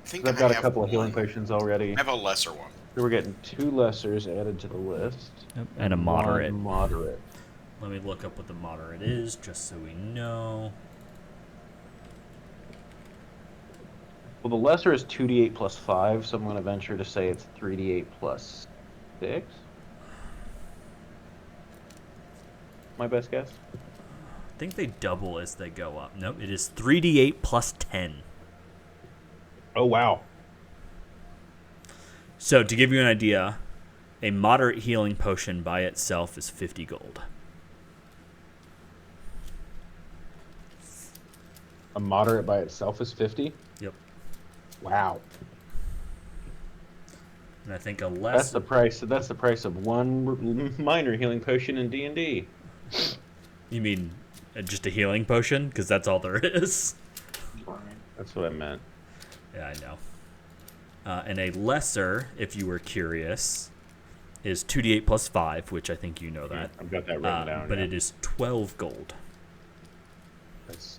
I think 'Cause I've I got a have couple of healing one. potions already. I have a lesser one. So we're getting 2 lessers added to the list. And a moderate. 1 moderate. Let me look up what the moderate is, just so we know. Well, the lesser is 2d8 plus 5, so I'm going to venture to say it's 3d8 plus 6. My best guess? I think they double as they go up. Nope, it is 3d8 plus 10. Oh, wow. So, to give you an idea, a moderate healing potion by itself is 50 gold. A moderate by itself is 50? Yep. Wow. And I think a That's less... the price. That's the price of 1 minor healing potion in D&D. You mean just a healing potion? Because that's all there is. That's what I meant. Yeah, I know. And a lesser, if you were curious, is 2d8 plus 5, which I think you know that. I've got that written down. But yeah. it is 12 gold. That's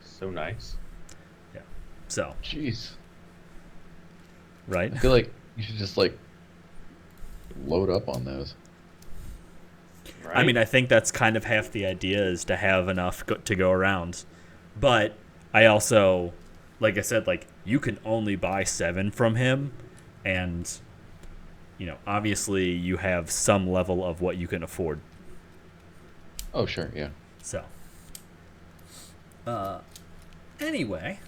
so nice. Yeah. So, Jeez. right? I feel like you should just like load up on those. Right? I mean, I think that's kind of half the idea, is to have enough to go around. But I also, like I said, like, you can only buy 7 from him, and, obviously you have some level of what you can afford. Oh, sure, yeah. So, anyway,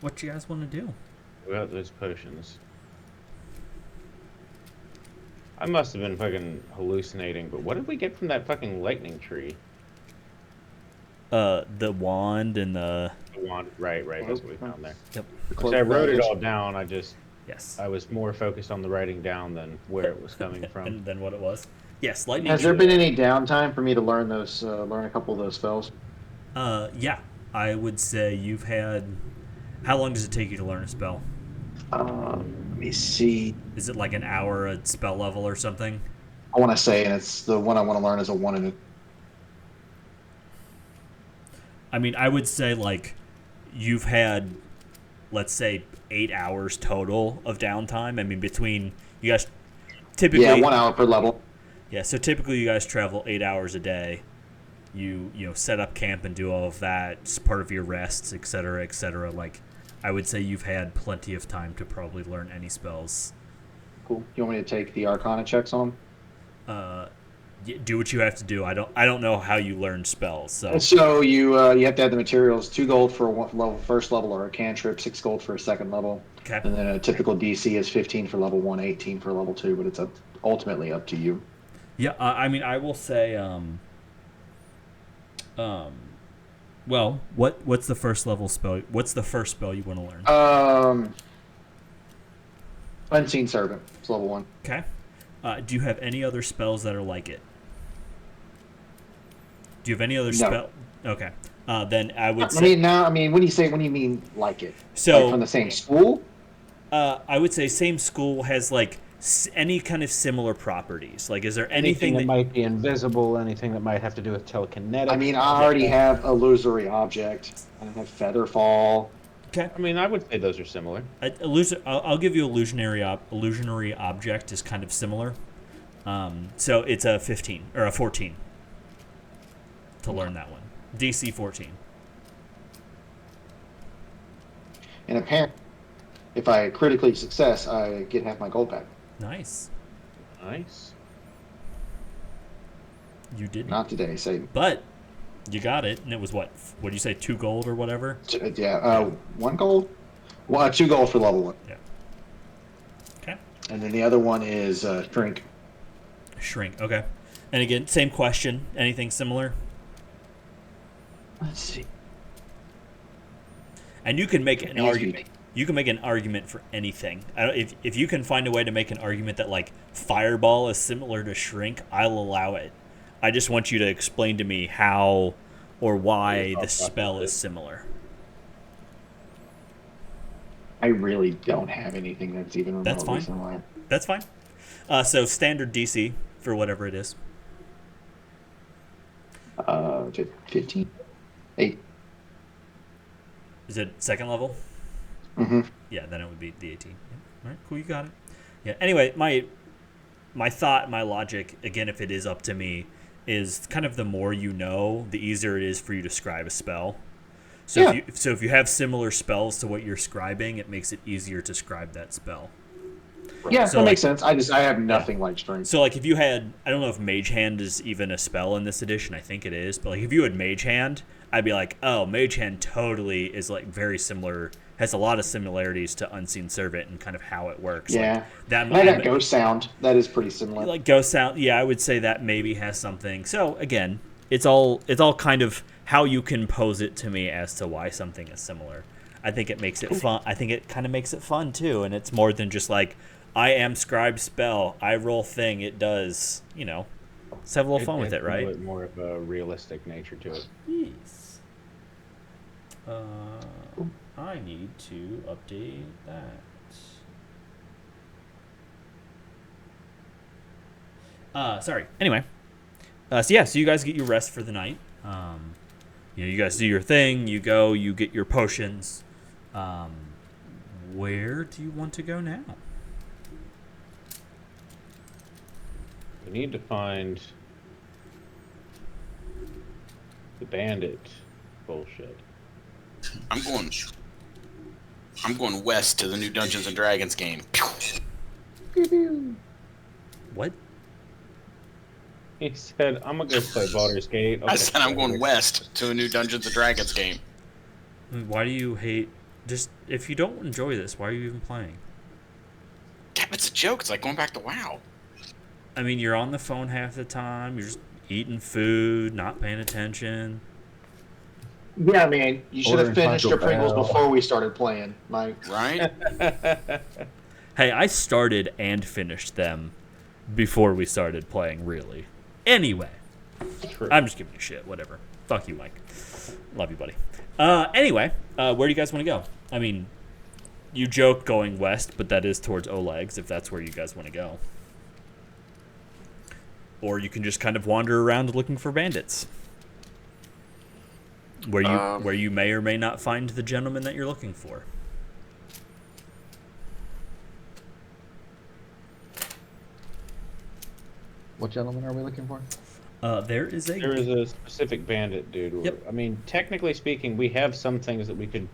what you guys want to do? We got those potions. I must have been fucking hallucinating, but what did we get from that fucking lightning tree? The wand and the The wand. Right, that's what we found there. yep, The Which cloak I of wrote it baggage. all down. yes, I was more focused on the writing down than where it was coming from. and then what it was. Yes, lightning. Has there been any downtime for me to learn those, learn a couple of those spells? Yeah, I would say you've had. How long does it take you to learn a spell? Let me see. Is it like an hour at spell level or something? I want to say, and it's the one I want to learn is a 1 in a. I mean, I would say like you've had, let's say, 8 hours total of downtime. I mean, between you guys, typically. Yeah, 1 hour per level. Yeah, so typically you guys travel 8 hours a day. You set up camp and do all of that. It's part of your rests, etc., etc. Like, I would say you've had plenty of time to probably learn any spells. Cool. You want me to take the Arcana checks on? Do what you have to do. I don't know how you learn spells. So So you have to have the materials: 2 gold for first level or a cantrip, 6 gold for a second level, okay. and then a typical DC is 15 for level 1, 18 for level 2. But it's ultimately up to you. Yeah, I mean, I will say, well, what's the first level spell? What's the first spell you want to learn? Unseen Servant. It's level 1. Okay. Do you have any other spells that are like it? Do you have any other spell? Okay. Then I would say. I mean, when you mean like it? So Like from the same school? I would say same school has like any kind of similar properties. Like, is there anything that might be invisible, anything that might have to do with telekinetic. I mean, I already have illusory object. I have Featherfall. Okay. I mean, I would say those are similar. I'll give you illusionary object is kind of similar. So it's a 15 or a 14 to learn that one. DC 14. And apparently, if I critically success, I get half my gold back. Nice. Nice. You did. Not today, Satan. But you got it, and it was what? What did you say? 2 gold or whatever? Yeah, 1 gold? Well, 2 gold for level 1. Yeah. Okay. And then the other one is Shrink. Shrink. Okay. And again, same question. Anything similar? Let's see. And you can make an Easy. argument. You can make an argument for anything. If you can find a way to make an argument that like Fireball is similar to Shrink, I'll allow it. I just want you to explain to me how or why the spell is similar. I really don't have anything that's even remotely That's fine. similar. That's fine. So standard DC for whatever it is. 15? 8. Is it second level? Mm-hmm. Yeah, then it would be the 18. Yeah. All right, cool, you got it. Yeah. Anyway, my thought, my logic, again, if it is up to me, is kind of the more you know, the easier it is for you to scribe a spell. So Yeah. if you have similar spells to what you're scribing, it makes it easier to scribe that spell. Yeah, So, that like- makes sense. I have nothing like Shrink. So like if you had, I don't know if Mage Hand is even a spell in this edition. I think it is, but like if you had Mage Hand, I'd be like, oh, Mage Hand totally is like very similar, has a lot of similarities to Unseen Servant and kind of how it works. Yeah. Like, that And I got Ghost Sound. That is pretty similar. like Ghost Sound. Yeah, I would say that maybe has something. So again, it's all kind of how you can pose it to me as to why something is similar. I think it makes it fun. I think it kind of makes it fun too, and it's more than just like I am scribe spell, I roll thing, it does. You know, let's have a little fun with it, A right? little bit more of a realistic nature to it. Yes. I need to update that. Sorry. Anyway. So you guys get your rest for the night. You guys do your thing. You go. You get your potions. Where do you want to go now? We need to find the bandit bullshit. I'm going west to the new Dungeons and Dragons game. What? He said, "I'm gonna go play Baldur's Gate." I Okay, said I'm going whatever. west to a new Dungeons and Dragons game. Why do you hate? Just if you don't enjoy this, why are you even playing? Damn, it's a joke. It's like going back to WoW. I mean, you're on the phone half the time. You're just eating food, not paying attention. Yeah, man, you should have Ordering finished Taco your Pringles Bell. before we started playing, Mike. Right? Hey, I started and finished them before we started playing. Really. Anyway, True. I'm just giving you shit. Whatever. Fuck you, Mike. Love you, buddy. Anyway, where do you guys want to go? I mean, you joke going west, but that is towards Oleg's if that's where you guys want to go. Or you can just kind of wander around looking for bandits. Where you may or may not find the gentleman that you're looking for. What gentleman are we looking for? There is a There is a specific bandit, dude. Yep. I mean, technically speaking, we have some things that we could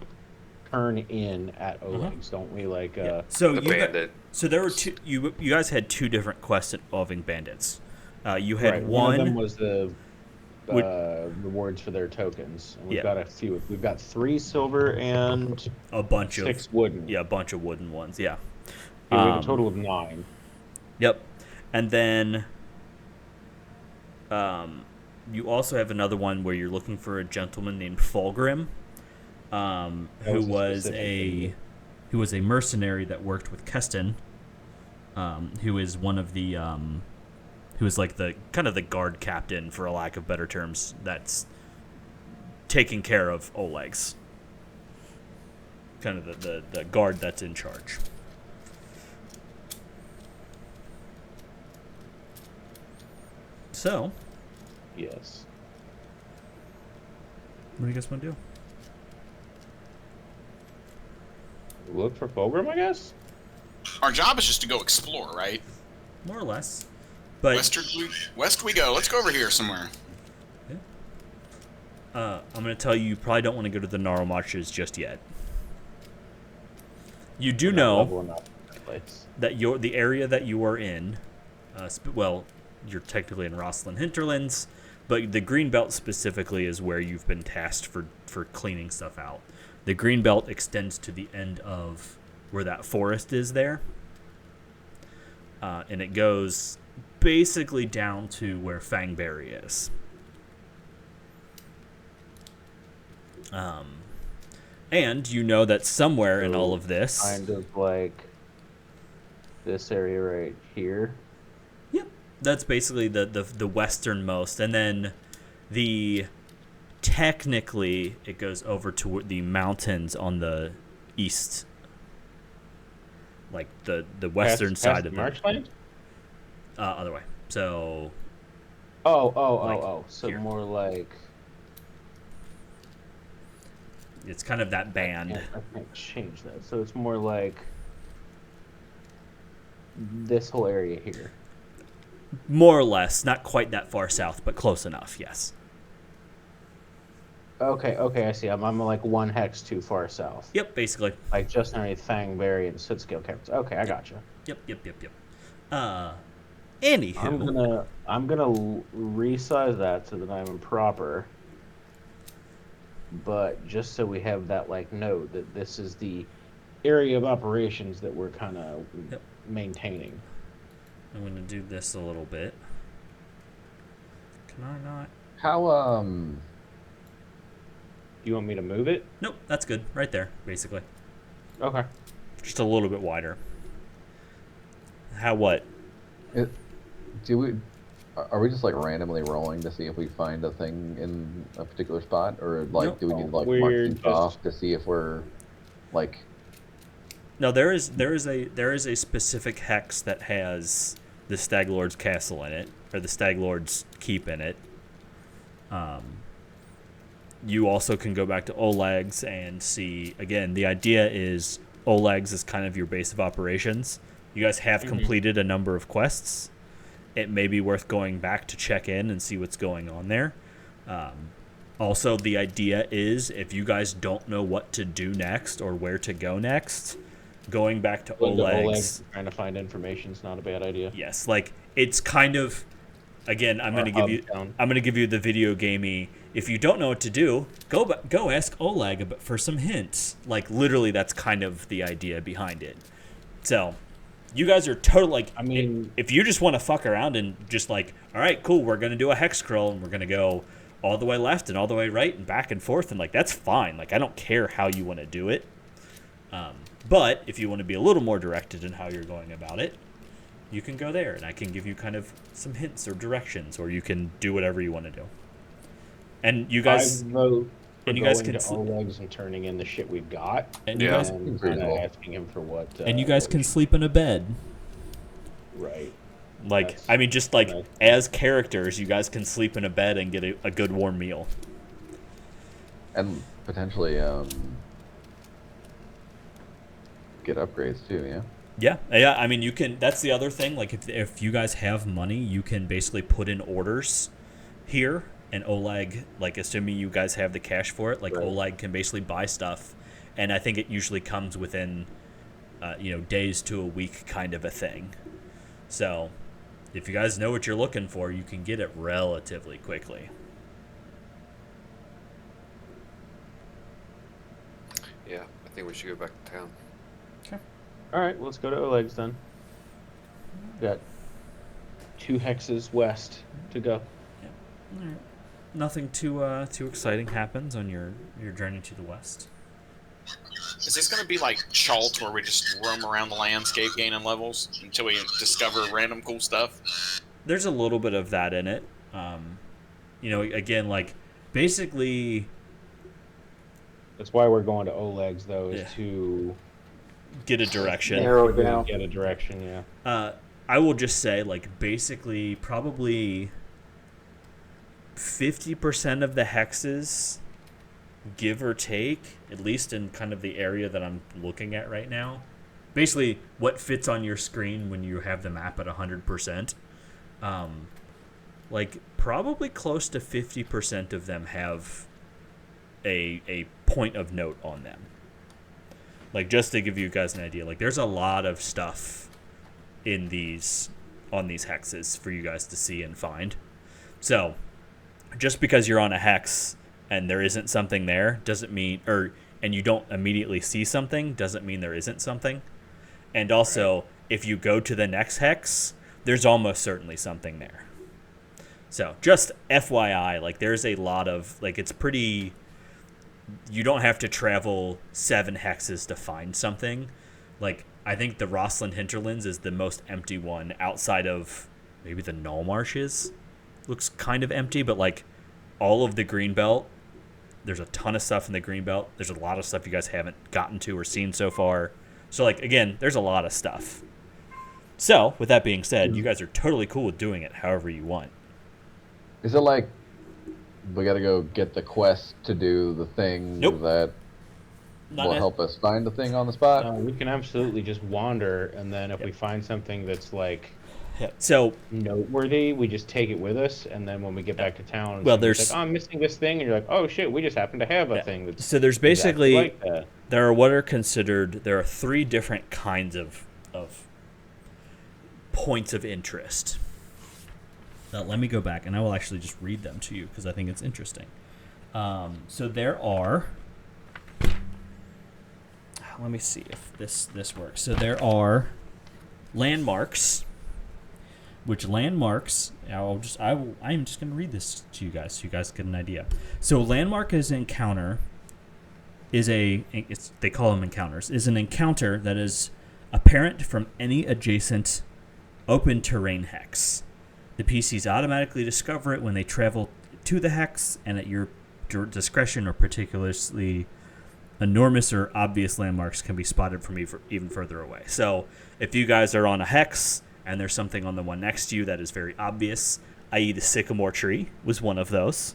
turn in at Oleg's, don't we? Like, Yeah. So The you got, bandit. so there were two. You guys had two different quests involving bandits. You had right, one. of them was the Would- rewards for their tokens. And we've Yeah. got a few. We've got 3 silver and a bunch 6 of wooden. a bunch of wooden ones. Yeah. Yeah, we have Um, a total of 9. Yep. And then you also have another one where you're looking for a gentleman named Fulgrim, That who was a was specific a thing. who was a mercenary that worked with Keston, who is one of the who is like the kind of the guard captain, for a lack of better terms, that's taking care of Oleg's. Kind of the guard that's in charge. So, Yes. what do you guys want to do? Look for Fulgrim, I guess? Our job is just to go explore, right? More or less. But West we go. Let's go over here somewhere. I'm going to tell you probably don't want to go to the Gnarl Marshes just yet. You do We're not know leveling up in that place. that the area that you are in, well, you're technically in Rosslyn Hinterlands, but the green belt specifically is where you've been tasked for cleaning stuff out. The green belt extends to the end of where that forest is there, and it goes basically down to where Fangberry is. And you know that somewhere in all of this, Kind of like this area right here. yep, that's basically the westernmost, and then technically it goes over to the mountains on the east, like the western Past side of the Marchland? other way. So Oh. So here. more like. it's kind of that I band. can't change that. So it's more like this whole area here. More or less, not quite that far south, but close enough. Yes. Okay, I see. I'm like 1 hex too far south. Yep. Basically. Like just underneath Fangberry and Sootscale caverns. Okay, I gotcha. Yep. Anywho. I'm gonna resize that so that I'm proper. But just so we have that like note that this is the area of operations that we're kind of Yep. maintaining. I'm gonna do this a little bit. Can I not? How Do you want me to move it? Nope. That's good. Right there. Basically. Okay. Just a little bit wider. How what? do we? Are we just like randomly rolling to see if we find a thing in a particular spot, or like Nope. do we need to like We're mark things just- off to see if we're like? No, there is a specific hex that has the Stag Lord's castle in it, or the Stag Lord's keep in it. You also can go back to Oleg's and see again. The idea is Oleg's is kind of your base of operations. You guys have completed a number of quests. It may be worth going back to check in and see what's going on there. Also, the idea is if you guys don't know what to do next or where to go next, going back to Going to Oleg's. Oleg's, trying to find information is not a bad idea. Yes, like it's kind of, again, I'm gonna give you the video gamey. If you don't know what to do, go ask Oleg for some hints. Like literally, that's kind of the idea behind it. So, you guys are totally like. I mean, if you just want to fuck around and just like, all right, cool, we're gonna do a hex scroll and we're gonna go all the way left and all the way right and back and forth and like that's fine. Like I don't care how you want to do it. But if you want to be a little more directed in how you're going about it, you can go there and I can give you kind of some hints or directions, or you can do whatever you want to do. And you guys, I vote for and you guys going can to Oleg's and turning in the shit we've got, and you Yeah. guys, and Seems kind of reasonable. asking him for what. and you guys what can we sleep in a bed. should- Right. Like That's I mean, just like nice. as characters, you guys can sleep in a bed and get a good warm meal. And potentially get upgrades too. Yeah. Yeah. I mean, you can. That's the other thing. Like, if you guys have money, you can basically put in orders here, and Oleg, like, assuming you guys have the cash for it, like Right. Oleg can basically buy stuff, and I think it usually comes within, days to a week, kind of a thing. So, if you guys know what you're looking for, you can get it relatively quickly. Yeah, I think we should go back to town. All right, let's go to Oleg's then. Got 2 hexes west to go. Nothing too exciting happens on your journey to the west. Is this going to be like Chalt, where we just roam around the landscape gaining levels until we discover random cool stuff? There's a little bit of that in it. Again, like basically That's why we're going to Oleg's though, is Yeah. to get a direction. Narrow it down. get a direction. Yeah. I will just say, like, basically probably 50% of the hexes, give or take, at least in kind of the area that I'm looking at right now. Basically, what fits on your screen when you have the map at 100%. Like, probably close to 50% of them have a point of note on them. Like, just to give you guys an idea, like, there's a lot of stuff on these hexes for you guys to see and find. So, just because you're on a hex and there isn't something there doesn't mean, and you don't immediately see something doesn't mean there isn't something. And also, if you go to the next hex, there's almost certainly something there. So, just FYI, like, there's a lot of, like, it's pretty, you don't have to travel 7 hexes to find something. Like, I think the Rosslyn Hinterlands is the most empty one outside of maybe the Null Marshes. Looks kind of empty, but like all of the Greenbelt, there's a ton of stuff in the Greenbelt. There's a lot of stuff you guys haven't gotten to or seen so far. So, like, again, there's a lot of stuff. So, with that being said, you guys are totally cool with doing it however you want. Is it like we gotta go get the quest to do the thing Nope. that Not will ne- help us find the thing on the spot? We can absolutely just wander, and then if we find something that's like Yeah. So, noteworthy, we just take it with us, and then when we get back to town, Well, somebody's there's- like, oh, I'm missing this thing, and you're like, oh shit, we just happen to have a Yeah. thing that's so there's exactly basically like that. there are 3 different kinds of points of interest. Let me go back, and I will actually just read them to you because I think it's interesting. So there are. Let me see if this works. So there are landmarks, which landmarks. I'm just going to read this to you guys so you guys get an idea. So landmark is an encounter. They call them encounters. Is an encounter that is apparent from any adjacent open terrain hex. The PCs automatically discover it when they travel to the hex, and at your discretion or particularly enormous or obvious landmarks can be spotted from even further away. So if you guys are on a hex and there's something on the one next to you that is very obvious, i.e. the sycamore tree was one of those,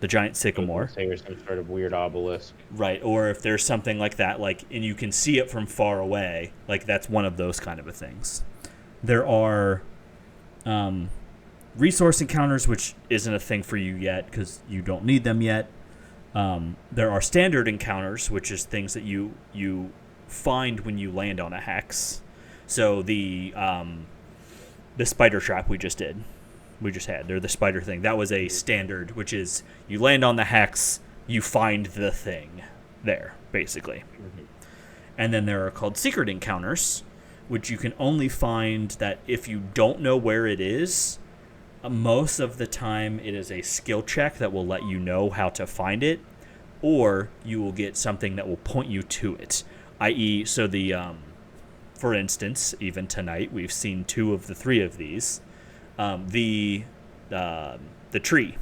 the giant sycamore. Say there's some sort of weird obelisk. Right, or if there's something like that, like, and you can see it from far away, like that's one of those kind of a things. There are resource encounters, which isn't a thing for you yet because you don't need them yet. There are standard encounters, which is things that you find when you land on a hex. So the the spider trap we just had, or the spider thing. That was a standard, which is you land on the hex, you find the thing there, basically. And then there are called secret encounters, which you can only find that if you don't know where it is. Most of the time it is a skill check that will let you know how to find it, or you will get something that will point you to it. I.e., so for instance, even tonight, we've seen 2 of the 3 of these. The tree,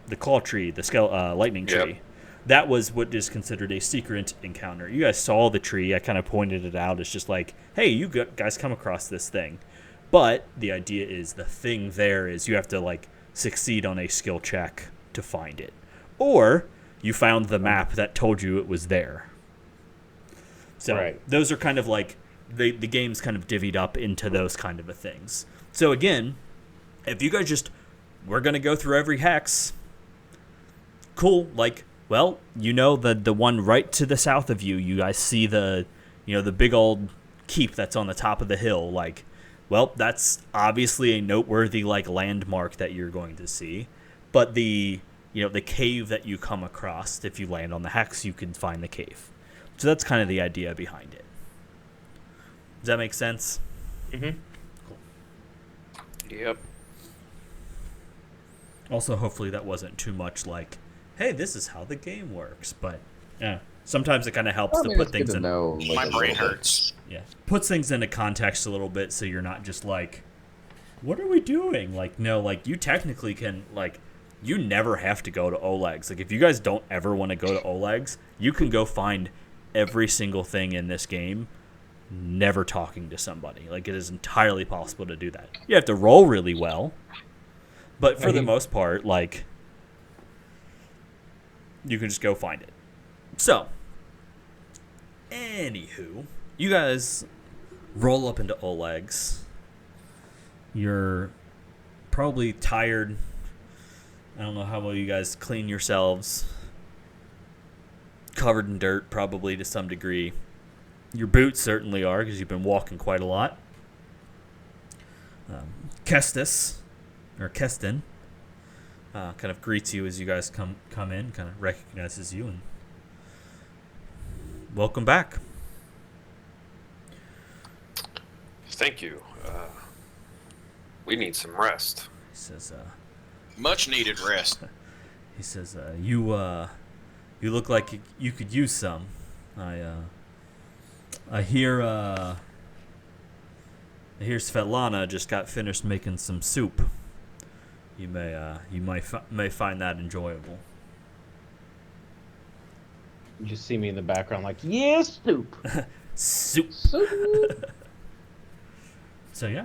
the claw tree, the lightning tree. Yep. That was what is considered a secret encounter. You guys saw the tree. I kind of pointed it out. It's just like, hey, you guys come across this thing. But the idea is the thing there is you have to, like, succeed on a skill check to find it. Or you found the map that told you it was there. So those are kind of like, the game's kind of divvied up into those kind of things. So again, if you guys we're going to go through every hex, cool, like, well, the one right to the south of you, you guys see the big old keep that's on the top of the hill, like, well, that's obviously a noteworthy, like, landmark that you're going to see. But the cave that you come across, if you land on the hex, you can find the cave. So that's kind of the idea behind it. Does that make sense? Mm-hmm. Cool. Yep. Also, hopefully that wasn't too much like, hey, this is how the game works. But yeah, sometimes it kind of helps to put things in. My brain hurts. Yeah, puts things into context a little bit, so you're not just like, what are we doing? Like, no, like, you technically can, like, you never have to go to Oleg's. Like, if you guys don't ever want to go to Oleg's, you can go find every single thing in this game never talking to somebody. Like, it is entirely possible to do that. You have to roll really well, but for the most part, like, you can just go find it. So, anywho, you guys roll up into Oleg's. You're probably tired. I don't know how well you guys clean yourselves. Covered in dirt, probably to some degree. Your boots certainly are, because you've been walking quite a lot. Keston, kind of greets you as you guys come in, kind of recognizes you, and welcome back. Thank you. We need some rest. He says, Much needed rest. He says, you look like you could use some. I hear Svetlana just got finished making some soup. You may find that enjoyable. You just see me in the background like, yes, soup. Soup. So yeah.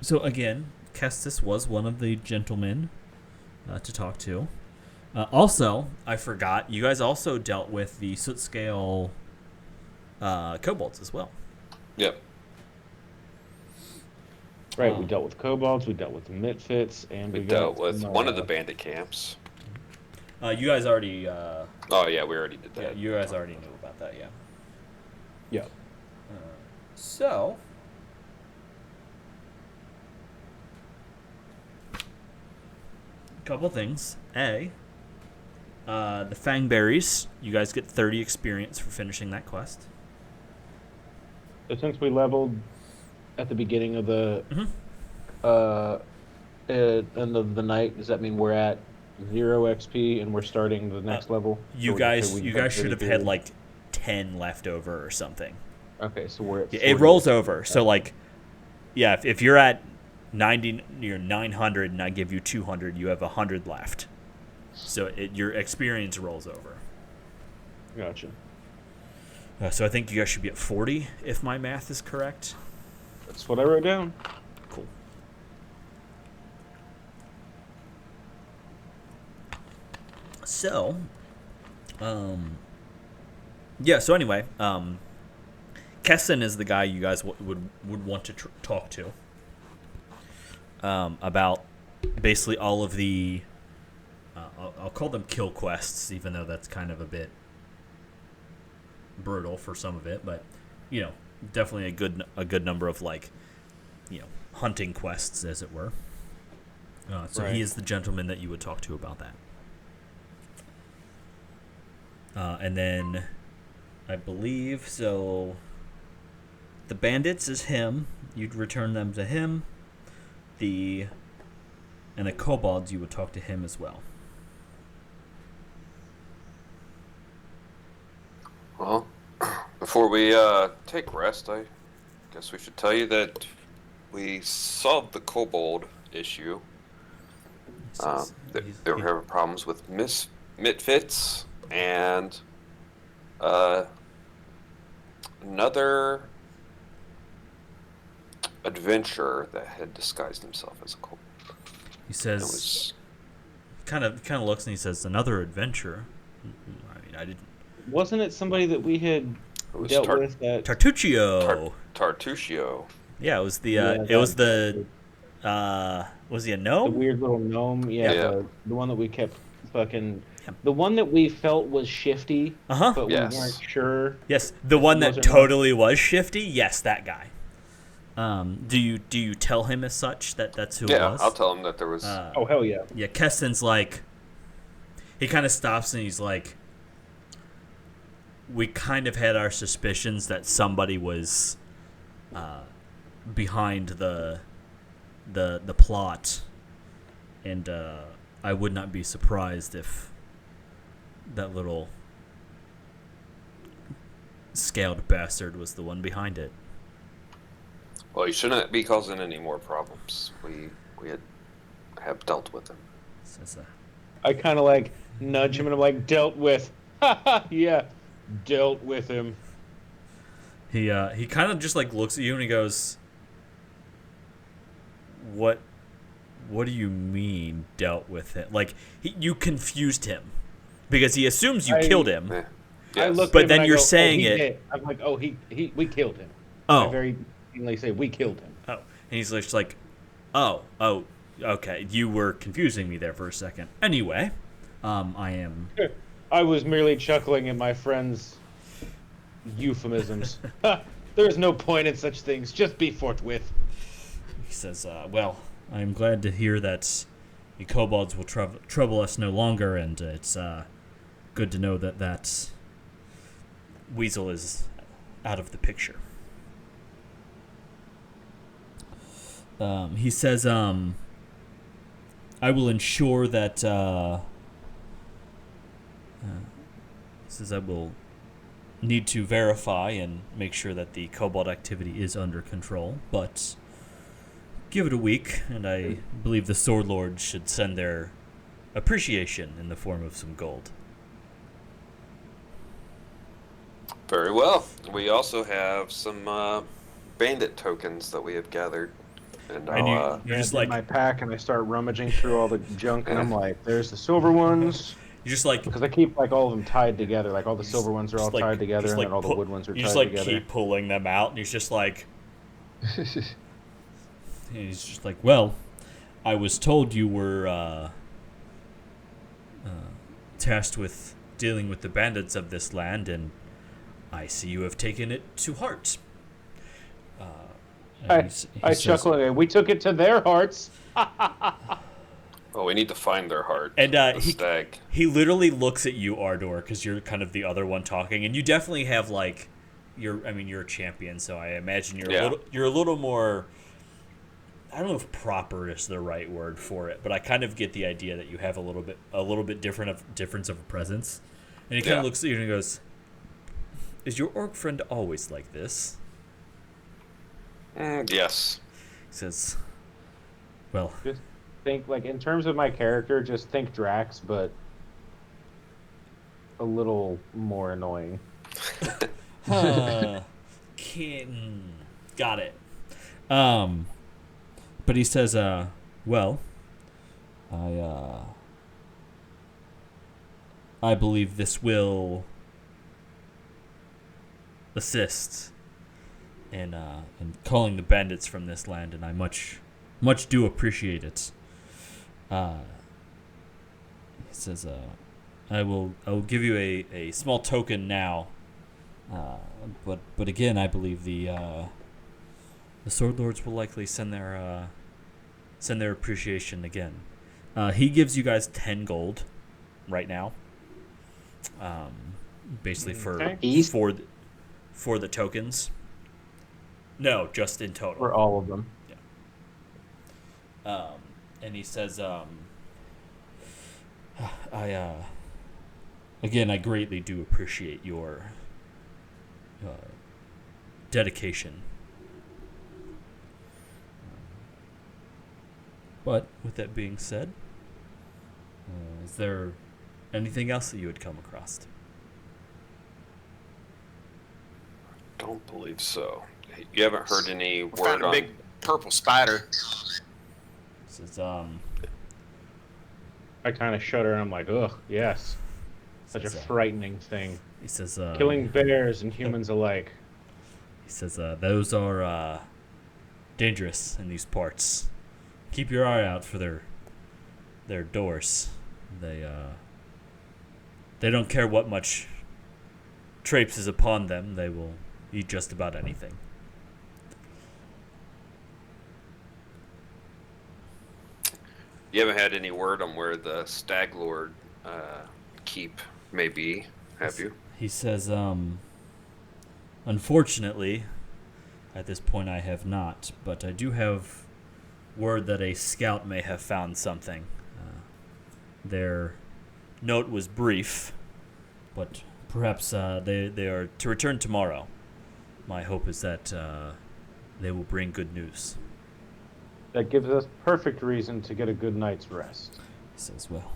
So again, Keston was one of the gentlemen to talk to. Also, I forgot, you guys also dealt with the soot scale kobolds as well. Yep. Right, we dealt with kobolds, we dealt with the Mitfits, and We dealt with one of the bandit camps. You guys already. Oh yeah, we already did Yeah, that. you guys already knew about that. Yeah. Yeah. So. Couple things. The Fangberries. You guys get 30 experience for finishing that quest. So since we leveled at the beginning of the end of the night, does that mean we're at 0 XP and we're starting the next level? You So guys we should have had period? like 10 left over or something. Okay, so we're at It 40. rolls over. So like, yeah, if you're at 90, you're 900, and I give you 200, you have 100 left. So your experience rolls over. Gotcha. So I think you guys should be at 40, if my math is correct. That's what I wrote down. Cool. So, yeah. So anyway, Keston is the guy you guys would want to talk to about basically all of the. I'll call them kill quests, even though that's kind of a bit brutal for some of it, but definitely a good number of like hunting quests, as it were. So Right. he is the gentleman that you would talk to about that. And then, I believe, so the bandits is him. You'd return them to him. And the kobolds, you would talk to him as well. Well, before we take rest, I guess we should tell you that we solved the kobold issue. They were having problems with misfits and another adventurer that had disguised himself as a kobold. He It says, was kind of looks and he says, another adventure. I mean, I didn't. Wasn't it somebody that we had it was dealt with that? Tartuccio. Tartuccio. Yeah, it was the. Yeah, it was that- the. Was he a The gnome? weird little gnome, yeah, Yeah. The one that we kept fucking, Yeah. the one that we felt was shifty, Uh huh. but Yes. we weren't sure. Yes, the one that Was it not? totally was shifty. Yes, that guy. Do you tell him as such that's who it Yeah, was? I'll tell him that there was. Oh hell yeah! Yeah, Keston's like, he kind of stops and he's like, we kind of had our suspicions that somebody was behind the plot, and I would not be surprised if that little scaled bastard was the one behind it. Well, you shouldn't be causing any more problems. We have dealt with them. Says, I kind of like nudge him and I'm like, dealt with. Yeah, dealt with him. he kind of just like looks at you and he goes, What do you mean dealt with it? Like you confused him because he assumes you killed him. Eh, I yes. look But at him then and I you're go, saying he it- did. I'm like, we killed him. I Oh, very plainly say we killed him. oh, and he's just like, oh, okay. You were confusing me there for a second. Anyway, I am. I was merely chuckling at my friend's euphemisms. There's no point in such things. Just be forthwith. He says, well, I'm glad to hear that the kobolds will trouble us no longer, and it's good to know that weasel is out of the picture. He says, I will ensure that, he says I will need to verify and make sure that the kobold activity is under control, but give it a week, and I believe the Sword Lords should send their appreciation in the form of some gold. Very well. We also have some bandit tokens that we have gathered. And And I'll, you're just I like, get my pack and I start rummaging through all the junk and I'm like, there's the silver ones. you're just like, Because I keep like all of them tied together. Like all the silver ones are all just like- tied together just and like then all the pu- wood ones are you tied just like together. keep pulling them out, and he's just like, well, I was told you were tasked with dealing with the bandits of this land, and I see you have taken it to heart. And I he says- chuckle at it. We took it to their hearts. well, we need to find their heart. And the he stag. he literally looks at you, Ardor, because you're kind of the other one talking, and you definitely have like, you're a champion, so I imagine you're a little more. I don't know if proper is the right word for it, but I kind of get the idea that you have a little bit difference of a presence, and he kind Yeah. of looks at you and he goes, "Is your orc friend always like this?" Yes. He says, "Well, Just think like in terms of my character, just think Drax, but a little more annoying. huh, got it." But he says, well, I believe this will assist in calling the bandits from this land, and I much do appreciate it. He says, I will give you a small token now, but again, I believe the the Sword Lords will likely send their appreciation again. He gives you guys 10 gold right now. Basically Okay. for the tokens. No, just in total. For all of them. And he says, I greatly do appreciate your dedication. But with that being said, is there anything else that you had come across? Don't believe so. You haven't heard any We word found a on... big purple spider. Says, I kind of shudder and I'm like, ugh, yes. Such a says, frightening thing. he says, Killing bears and humans alike. He says, those are dangerous in these parts. Keep your eye out for their doors. They don't care what much traipse is upon them. They will eat just about anything. You haven't had any word on where the Stag Lord keep may be, have you? He says, unfortunately, at this point I have not, but I do have word that a scout may have found something. Their note was brief, but perhaps they are to return tomorrow. My hope is that they will bring good news. That gives us perfect reason to get a good night's rest. He says, well,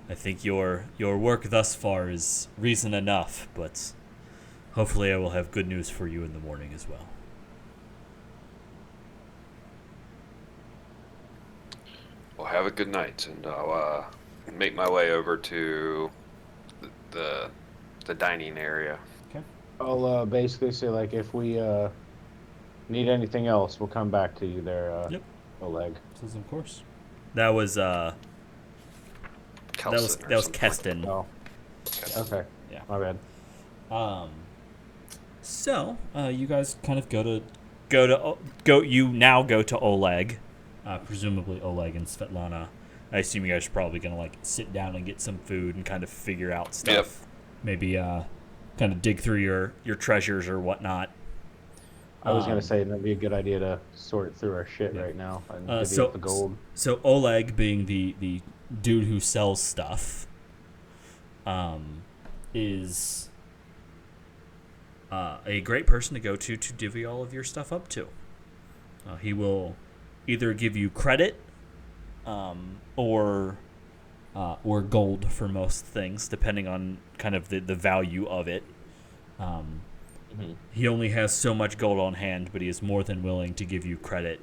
I think your work thus far is reason enough, but hopefully I will have good news for you in the morning as well. Well, have a good night, and I'll make my way over to the dining area. I'll basically say, like, if we need anything else, we'll come back to you there, Yep. Oleg. Says, of course. That was Kelson or that was something. Keston. Oh, okay. Yeah. My bad. So you guys kind of go to Oleg, presumably Oleg and Svetlana. I assume you guys are probably gonna like sit down and get some food and kind of figure out stuff. Yep. Maybe kind of dig through your treasures or whatnot. I was going Um, to say that'd be a good idea to sort through our shit Yeah. right now and Uh, divvy so- up the gold. So Oleg, being the dude who sells stuff, is a great person to go to divvy all of your stuff up to. He will either give you credit, or gold for most things, depending on kind of the value of it. He only has so much gold on hand, but he is more than willing to give you credit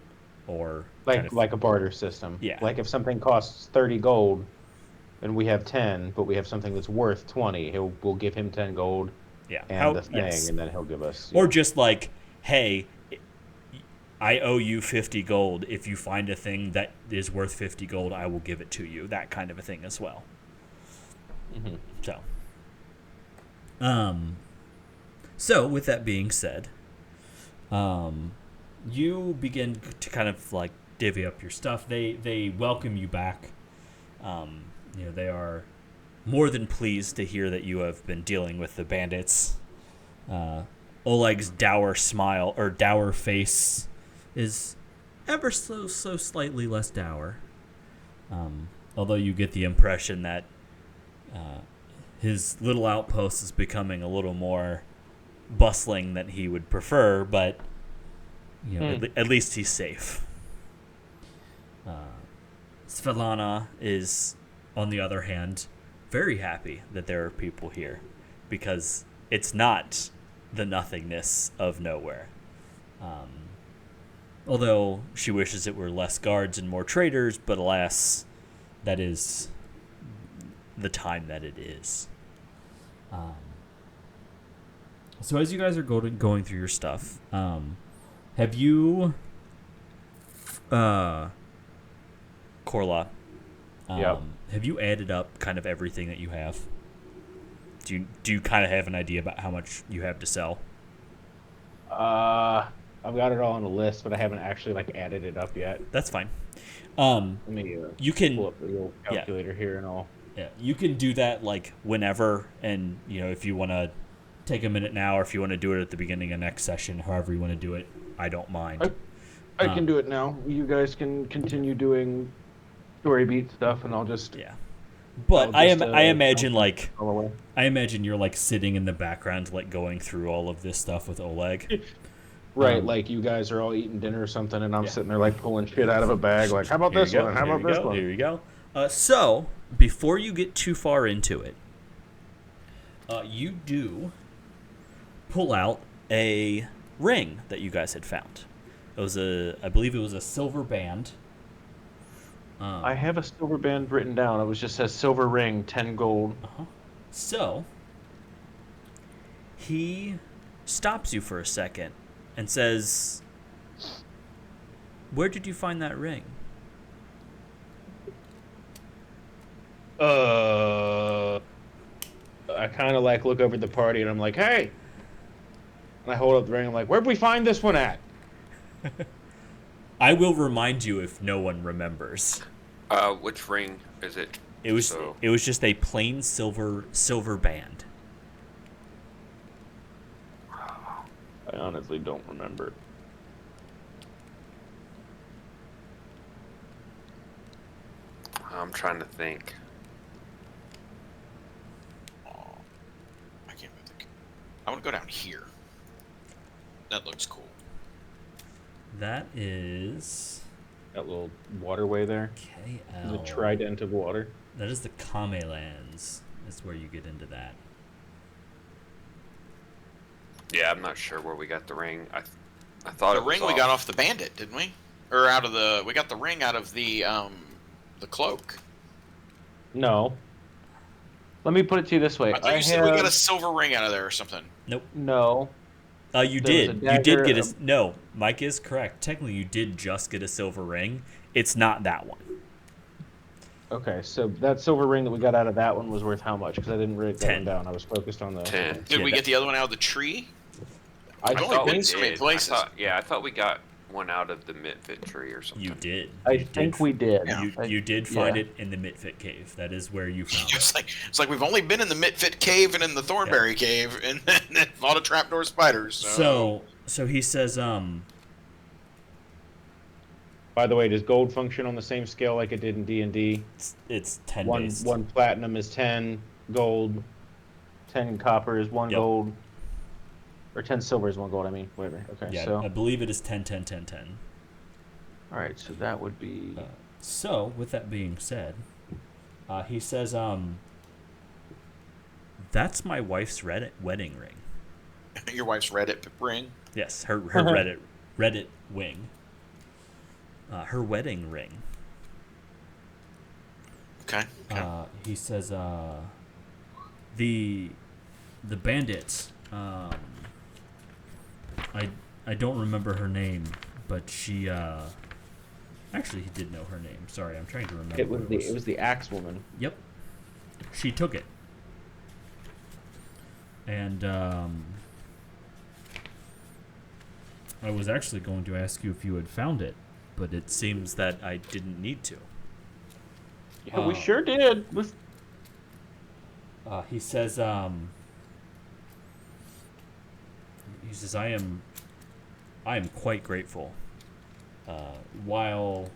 or kind of- Like a barter system. Yeah. Like if something costs 30 gold and we have 10, but we have something that's worth 20, we'll give him 10 gold yeah. and the thing, yes. and then he'll give us. Or just like, hey, I owe you 50 gold. If you find a thing that is worth 50 gold, I will give it to you. That kind of a thing as well. Mhm. So with that being said, you begin to kind of like divvy up your stuff. They welcome you back. They are more than pleased to hear that you have been dealing with the bandits. Oleg's dour smile or dour face is ever so slightly less dour. Although you get the impression that his little outpost is becoming a little more bustling than he would prefer, but at least he's safe. Svetlana is, on the other hand, very happy that there are people here because it's not the nothingness of nowhere. Although she wishes it were less guards and more traders, but alas, that is the time that it is. So as you guys are going through your stuff, have you, Korla, Yep. have you added up kind of everything that you have? Do you kind of have an idea about how much you have to sell? I've got it all on the list, but I haven't actually like added it up yet. That's fine. Let me You can pull up the old calculator here and all. Yeah, you can do that like whenever, and if you want to take a minute now, or if you want to do it at the beginning of next session, however you want to do it, I don't mind. I can do it now. You guys can continue doing story beat stuff, and I'll just Yeah, but I'll just, I imagine I'll like all away. I imagine you're like sitting in the background, like going through all of this stuff with Oleg. Right, like you guys are all eating dinner or something, and I'm Yeah. sitting there like pulling shit out of a bag. Like, how about Here this you go, one? And how here about you this go, one? Here you go. So before you get too far into it, you do pull out a ring that you guys had found. It was I believe it was a silver band. I have a silver band written down. It was just says silver ring, 10 gold. So he stops you for a second and says, "Where did you find that ring?" I kind of like look over at the party and I'm like, hey. And I hold up the ring. I'm like, where'd we find this one at? I will remind you if no one remembers. Which ring is it? It was So- it was just a plain silver band. I honestly don't remember. I'm trying to think. I can't move the. I want to go down here. That looks cool. That is That little waterway there. KL. The trident of water. That is the Kame Lands. That's where you get into that. Yeah, I'm not sure where we got the ring. I thought The it was ring we got off the bandit, didn't we? Or out of the. We got the ring out of the cloak. No. Let me put it to you this way. I thought you said we got a silver ring out of there or something. No. You There was did. a You did dagger, get a. No, Mike is correct. Technically, you did just get a silver ring. It's not that one. Okay, so that silver ring that we got out of that one was worth how much? Because I didn't write that 10. one down. I was focused on the 10. Did Yeah, we that- get the other one out of the tree? I I've only thought been we so many did. places. I thought we got one out of the Mitfit tree or something. You did. I You think did. we did. You did find yeah. it in the Mitfit cave. That is where you found it. It's like we've only been in the Mitfit cave and in the Thornberry cave and a lot of trapdoor spiders. So he says, By the way, does gold function on the same scale like it did in D&D? it's 10 One based. platinum is 10 gold, 10 copper is 1 Yep. gold, or 10 silver is 1 gold. I mean, whatever. Okay, Yeah, so I believe it is 10, 10, 10, 10. all right, so that would be So, with that being said, he says, that's my wife's wedding ring. Your wife's Reddit ring. Yes, her Reddit wing. Her wedding ring. Okay. He says, the bandit, I don't remember her name, but she, actually he did know her name. Sorry, I'm trying to remember. it was what the it was the axe woman. Yep. She took it. And I was actually going to ask you if you had found it, but it seems that I didn't need to. Yeah, we sure did. He says, I am quite grateful. While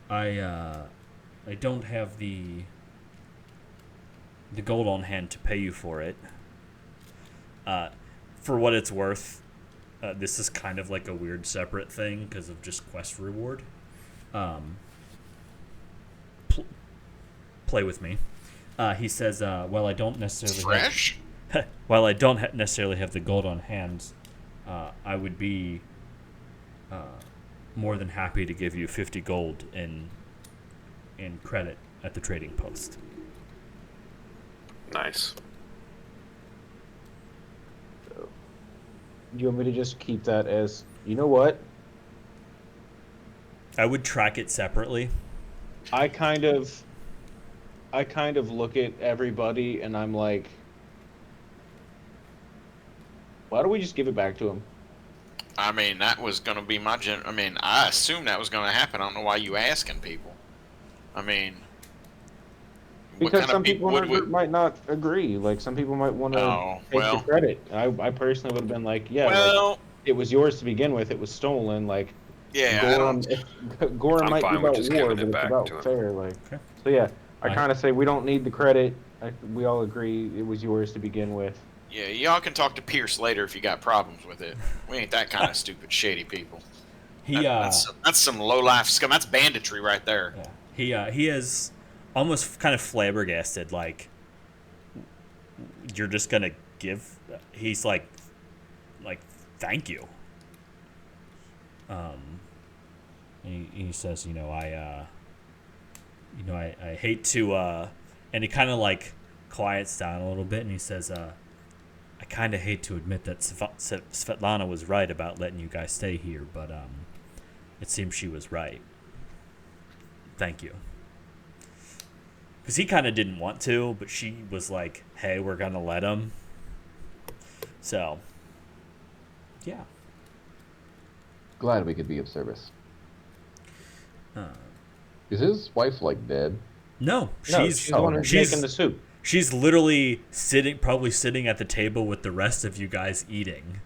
I don't have the gold on hand to pay you for it. For what it's worth, this is kind of like a weird separate thing because of just quest reward. Play with me. He says, "Well, I don't necessarily Fresh. while I don't necessarily have the gold on hand, I would be more than happy to give you 50 gold in credit at the trading post." Nice. Do you want me to just keep that as, you know what? I would track it separately. I kind of look at everybody and I'm like, Why don't we just give it back to him? I mean, that was going to be my I mean, I assumed that was going to happen. I don't know why you asking people. I mean, what Because kind some of people would might not agree. Like some people might want to Oh, take well. the credit. I personally would have been like, yeah, like, Well, it was yours to begin with. It was stolen. Like yeah, I don't. Gorham I'm might be fine with about just war, giving but it it's back about to him. fair. Like, Okay. so yeah, I I- kind of say we don't need the credit. We all agree it was yours to begin with. Yeah, y'all can talk to Pierce later if you got problems with it. We ain't that kind of stupid, shady people. He That's some low life scum. That's banditry right there. he is almost kind of flabbergasted. Like, you're just gonna give? He's like, thank you. He says, I hate to, and he kind of like quiets down a little bit, and he says, I kind of hate to admit that Svetlana was right about letting you guys stay here, but it seems she was right. Thank you. Because he kind of didn't want to, but she was like, hey, we're going to let him. So, yeah. Glad we could be of service. Uh, Is his wife like dead? no, No, she's the one who's making the soup. She's literally probably sitting at the table with the rest of you guys eating.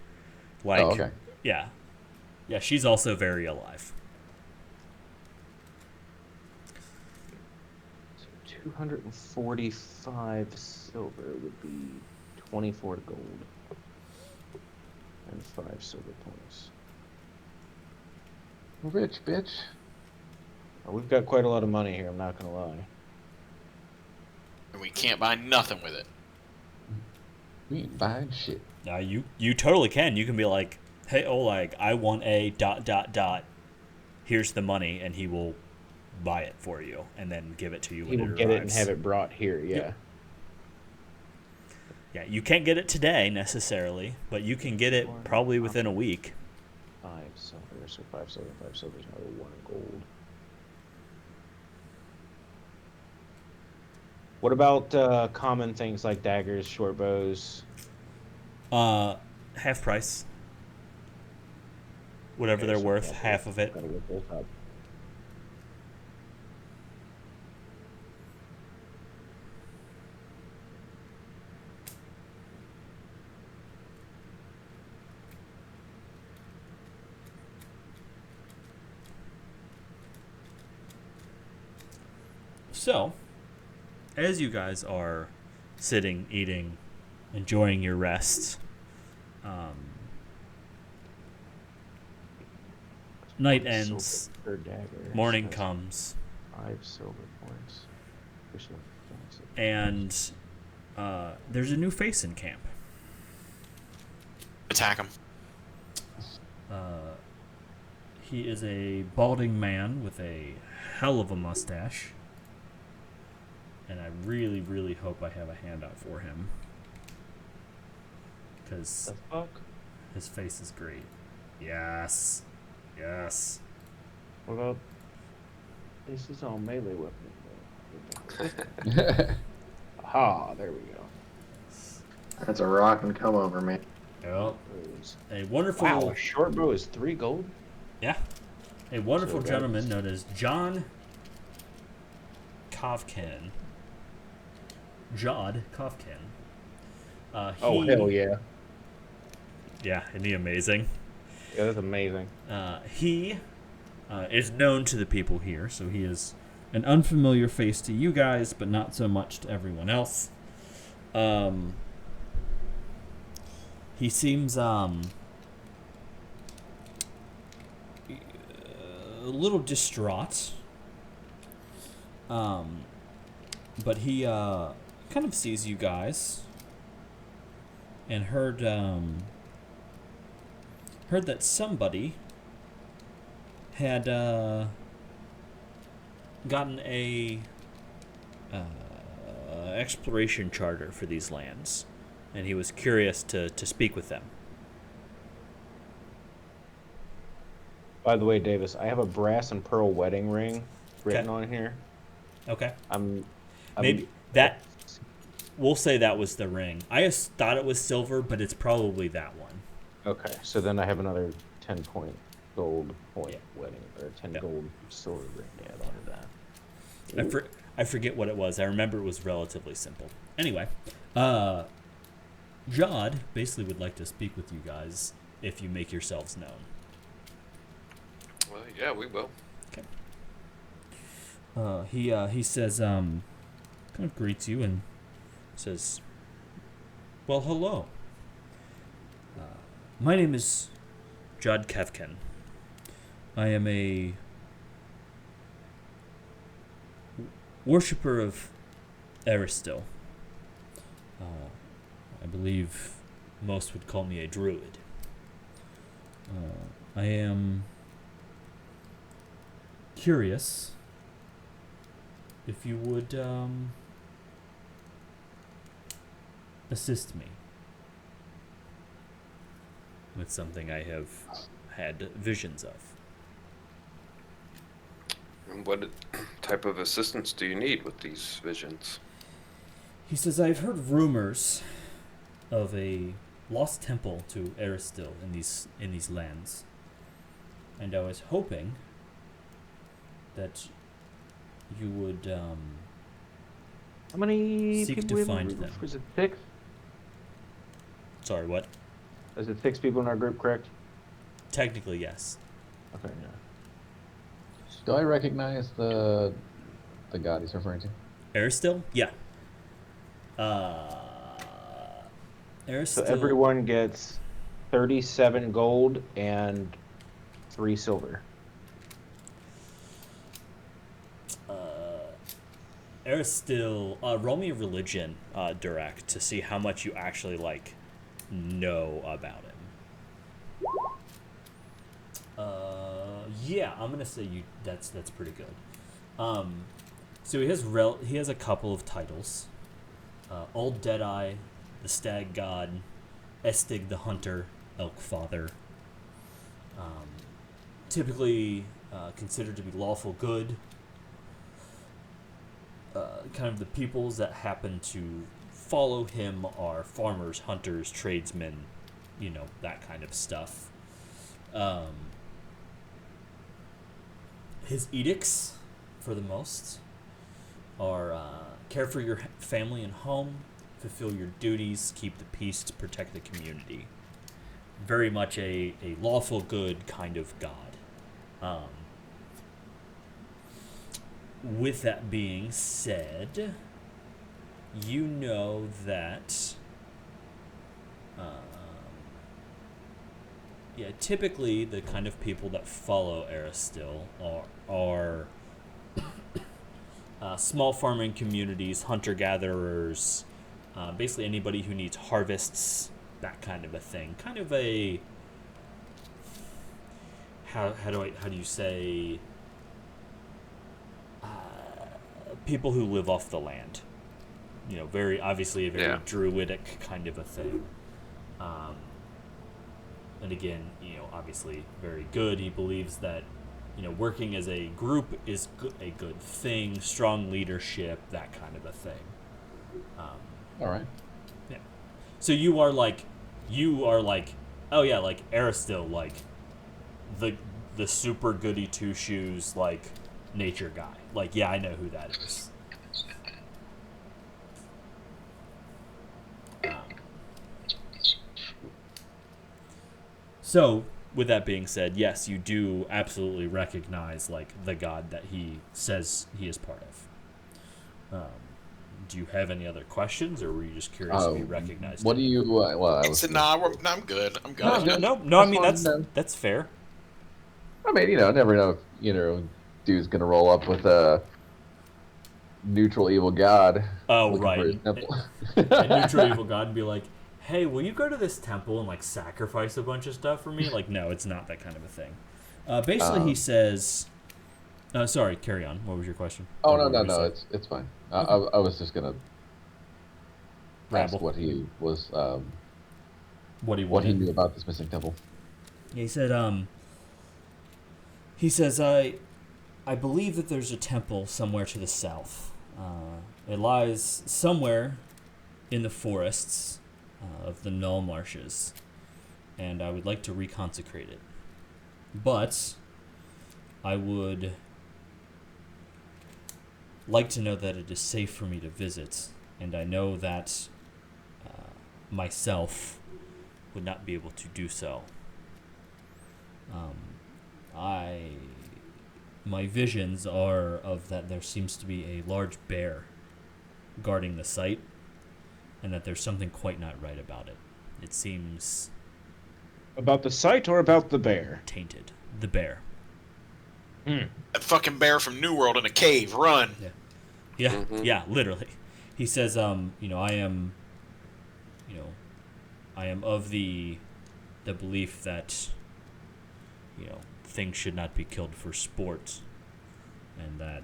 Like, Oh, okay. yeah. Yeah, she's also very alive. So 245 silver would be 24 gold and 5 silver points. Rich bitch. We've got quite a lot of money here. I'm not gonna lie. And we can't buy nothing with it. We ain't buying shit. Now you totally can. You can be like, hey Oleg, I want a ... Here's the money, and he will buy it for you and then give it to you He when will it get it and arrives. have it brought here. Yeah. Yep. Yeah, you can't get it today necessarily, but you can get it probably within a week. 5 silver. So 5 silver. 5 silver is another 1 gold. What about common things like daggers, short bows? Half price. Whatever Okay, they're so worth, gotta half of it. Gotta whip both up. So, as you guys are sitting, eating, enjoying your rest, night 5 silver ends, per dagger. morning That's comes, 5 silver points. Additional points. and there's a new face in camp. Attack him. He is a balding man with a hell of a mustache. And I really, really hope I have a handout for him. Because The fuck? his face is great. Yes. Yes. What about? This is all melee weapon. Aha! There we go. That's a rock and come over, man. Yep. A wonderful, Wow, a short bow is 3 gold. yeah, a wonderful So gentleman known as John Kovkin. Jod Kovkin. Oh hell yeah! Yeah, isn't he amazing? Yeah, that's amazing. He is known to the people here, so he is an unfamiliar face to you guys, but not so much to everyone else. He seems a little distraught, but he kind of sees you guys and heard that somebody had gotten a exploration charter for these lands, and he was curious to speak with them. By the way, Davis, I have a brass and pearl wedding ring written on here. Okay. I'm Maybe that, we'll say that was the ring. I just thought it was silver, but it's probably that one. Okay, so then I have another 10-point gold point Yeah. wedding, or 10 Yeah. gold silver ring to add onto that. I forget what it was. I remember it was relatively simple. Anyway, Jod basically would like to speak with you guys if you make yourselves known. Well, yeah, we will. He says kind of greets you and says, "Well, hello. My name is Jod Kevkin. I am a worshipper of Aristil. I believe most would call me a druid. I am curious if you would assist me with something I have had visions of." And what type of assistance do you need with these visions? He says, "I've heard rumors of a lost temple to Aristil in these lands, and I was hoping that you would How many seek people to we have in find the group? them." Was it 6? Sorry, what? Is it 6 people in our group, correct? Technically, yes. Okay, yeah. Do I recognize the god he's referring to? Aristil? Yeah. Aristil. So everyone gets 37 gold and 3 silver. Aristil, roll me a religion, Durak, to see how much you actually know about him. Yeah, I'm gonna say you. That's pretty good. So he has a couple of titles: Old Deadeye, the Stag God, Estig the Hunter, Elk Father. Typically considered to be lawful good. Kind of the peoples that happen to follow him are farmers, hunters, tradesmen, that kind of stuff. His edicts, for the most, are care for your family and home, fulfill your duties, keep the peace, to protect the community. Very much a lawful good kind of god. With that being said, you know that typically the kind of people that follow Aristil are small farming communities, hunter-gatherers, basically anybody who needs harvests, that kind of a thing. Kind of a how do you say, people who live off the land. Very obviously a very druidic kind of a thing. And again, obviously very good. He believes that, working as a group is a good thing, strong leadership, that kind of a thing. All right. Yeah. So you are like, oh yeah, like Aristil, like the super goody two shoes, like nature guy. Like, yeah, I know who that is. So, with that being said, yes, you do absolutely recognize, the god that he says he is part of. Do you have any other questions, or were you just curious if you recognized What him? do you? Well, I was. I'm good. I'm good. No, I mean, that's fair. I mean, never know if, dude's gonna roll up with a neutral evil god. Oh, looking right. for his temple. A neutral evil god and be like, hey, will you go to this temple and, sacrifice a bunch of stuff for me? No, it's not that kind of a thing. Basically, he says... sorry, carry on. What was your question? Oh, Or what were you no, saying? it's fine. I was just gonna ask Rabble. what he was, What he what he wanted. knew about this missing temple. Yeah, he says, I believe that there's a temple somewhere to the south. It lies somewhere in the forests of the Null Marshes. and I would like to reconsecrate it. But I would like to know that it is safe for me to visit, and I know that myself would not be able to do so. My visions are of that there seems to be a large bear guarding the site, and that there's something quite not right about it. It seems About the site or about the bear? tainted. The bear. That fucking bear from New World in a cave. Run. Yeah, Mhm. yeah, literally. He says, I am, I am of the belief that, things should not be killed for sport, and that,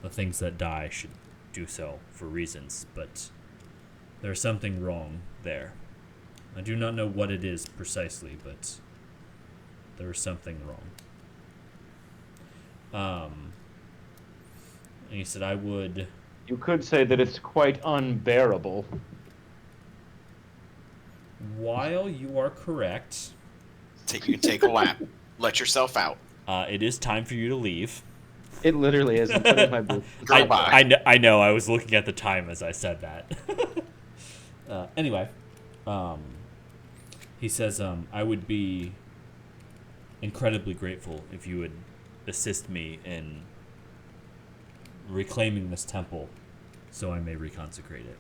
the things that die should do so for reasons, but there's something wrong there. I do not know what it is precisely, but there is something wrong. And he said, I would... You could say that it's quite unbearable. While you are correct, You can take a lap. Let yourself out. it is time for you to leave. It literally is. I'm putting my boots. Girl, bye. I know. I was looking at the time as I said that. Anyway, he says, I would be incredibly grateful if you would assist me in reclaiming this temple so I may reconsecrate it.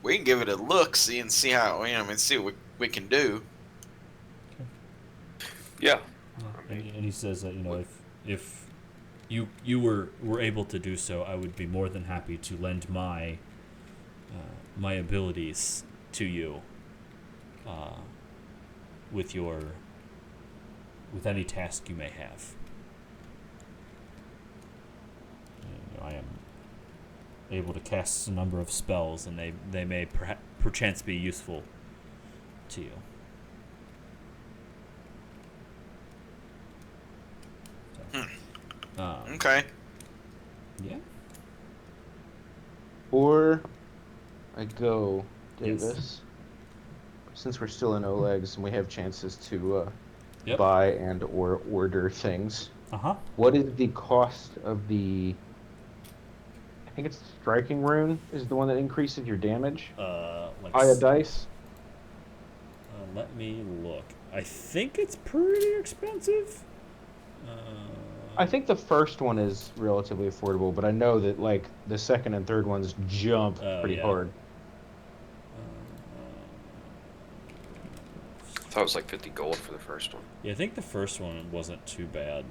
We can give it a look, see how see what we can do. Yeah. And he says that, if you were able to do so, I would be more than happy to lend my my abilities to you with any task you may have. I am able to cast a number of spells, and they may perchance be useful to you. So, Okay. yeah. Or I go, Yes. Davis. Since we're still in Oleg's and we have chances to Yep. buy and or order things, Uh-huh. what is the cost of the... I think it's the striking rune is the one that increases your damage by a dice? Let me look. I think it's pretty expensive. I think the first one is relatively affordable, but I know that like the second and third ones jump pretty yeah. hard. I thought it was like 50 gold for the first one. Yeah, I think the first one wasn't too bad.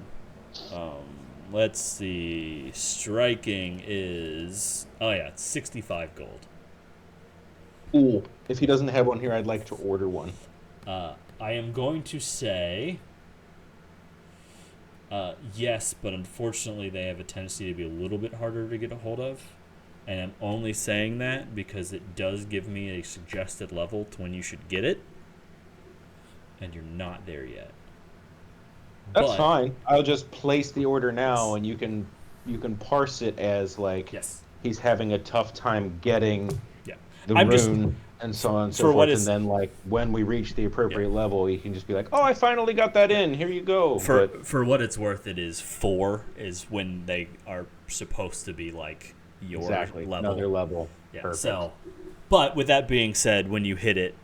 Let's see. Striking is... Oh, yeah, it's 65 gold. Cool. If he doesn't have one here, I'd like to order one. I am going to say... yes, but unfortunately they have a tendency to be a little bit harder to get a hold of. And I'm only saying that because it does give me a suggested level to when you should get it. And you're not there yet. That's But- fine. I'll just place the order now, and you can parse it as like Yes. he's having a tough time getting Yeah. the I'm just- rune and so on and so for what forth. is- And then like when we reach the appropriate level, you can just be like, "Oh, I finally got that in. Here you go." For what it's worth, it is 4 is when they are supposed to be like your exactly level. another level. Yeah. Perfect. So, but with that being said, when you hit it,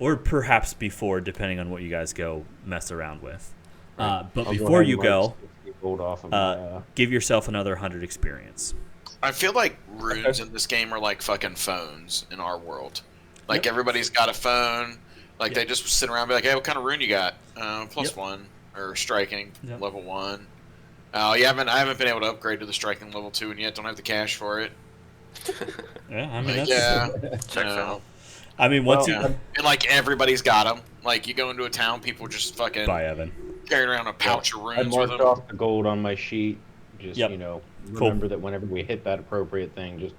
or perhaps before, depending on what you guys go mess around with, but I'll go before ahead you and, go, like, 60 gold off of my, give yourself another 100 experience. I feel like runes in this game are like fucking phones in our world. Like everybody's got a phone. Like Yep. they just sit around and be like, "Hey, what kind of rune you got? Plus Yep. 1 or striking Yep. level 1." Oh, I haven't been able to upgrade to the striking level 2 and yet. Don't have the cash for it. Yeah, I mean Like, that's. yeah, Checks you know. out. I mean, once Well, you And like everybody's got them. Like you go into a town, people just fucking bye, Evan. carrying around a pouch of I runes with marked them. off the gold on my sheet. Just Yep. Cool. remember that whenever we hit that appropriate thing, just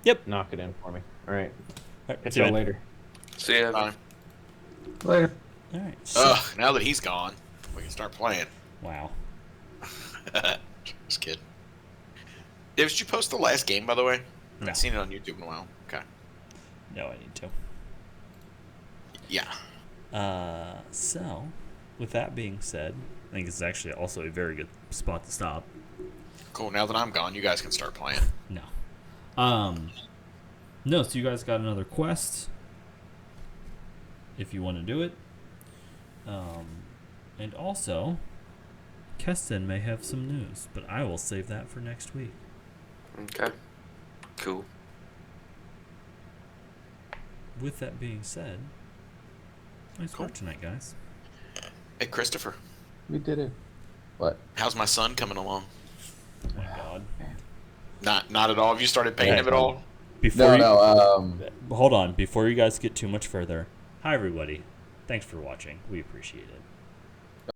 Yep. knock it in for me. All right. All right, Catch see you, y'all man. later. See ya. Bye. Later. All right. So, Ugh, now that he's gone, we can start playing. wow. Just kidding. Did you post the last game, by the way? I No. haven't seen it on YouTube in a while. Okay. No, I need to. Yeah. So, with that being said, I think it's actually also a very good spot to stop. Cool. Now that I'm gone, you guys can start playing. No. No, so you guys got another quest. If you want to do it. And also, Keston may have some news, but I will save that for next week. Okay. Cool. With that being said, nice work tonight, guys. Hey, Christopher, We did it. What? how's my son coming along? Oh my God. Not at all. Have you started paying him at all? Before No, you, no. hold on. Before you guys get too much further, hi everybody. Thanks for watching. We appreciate it.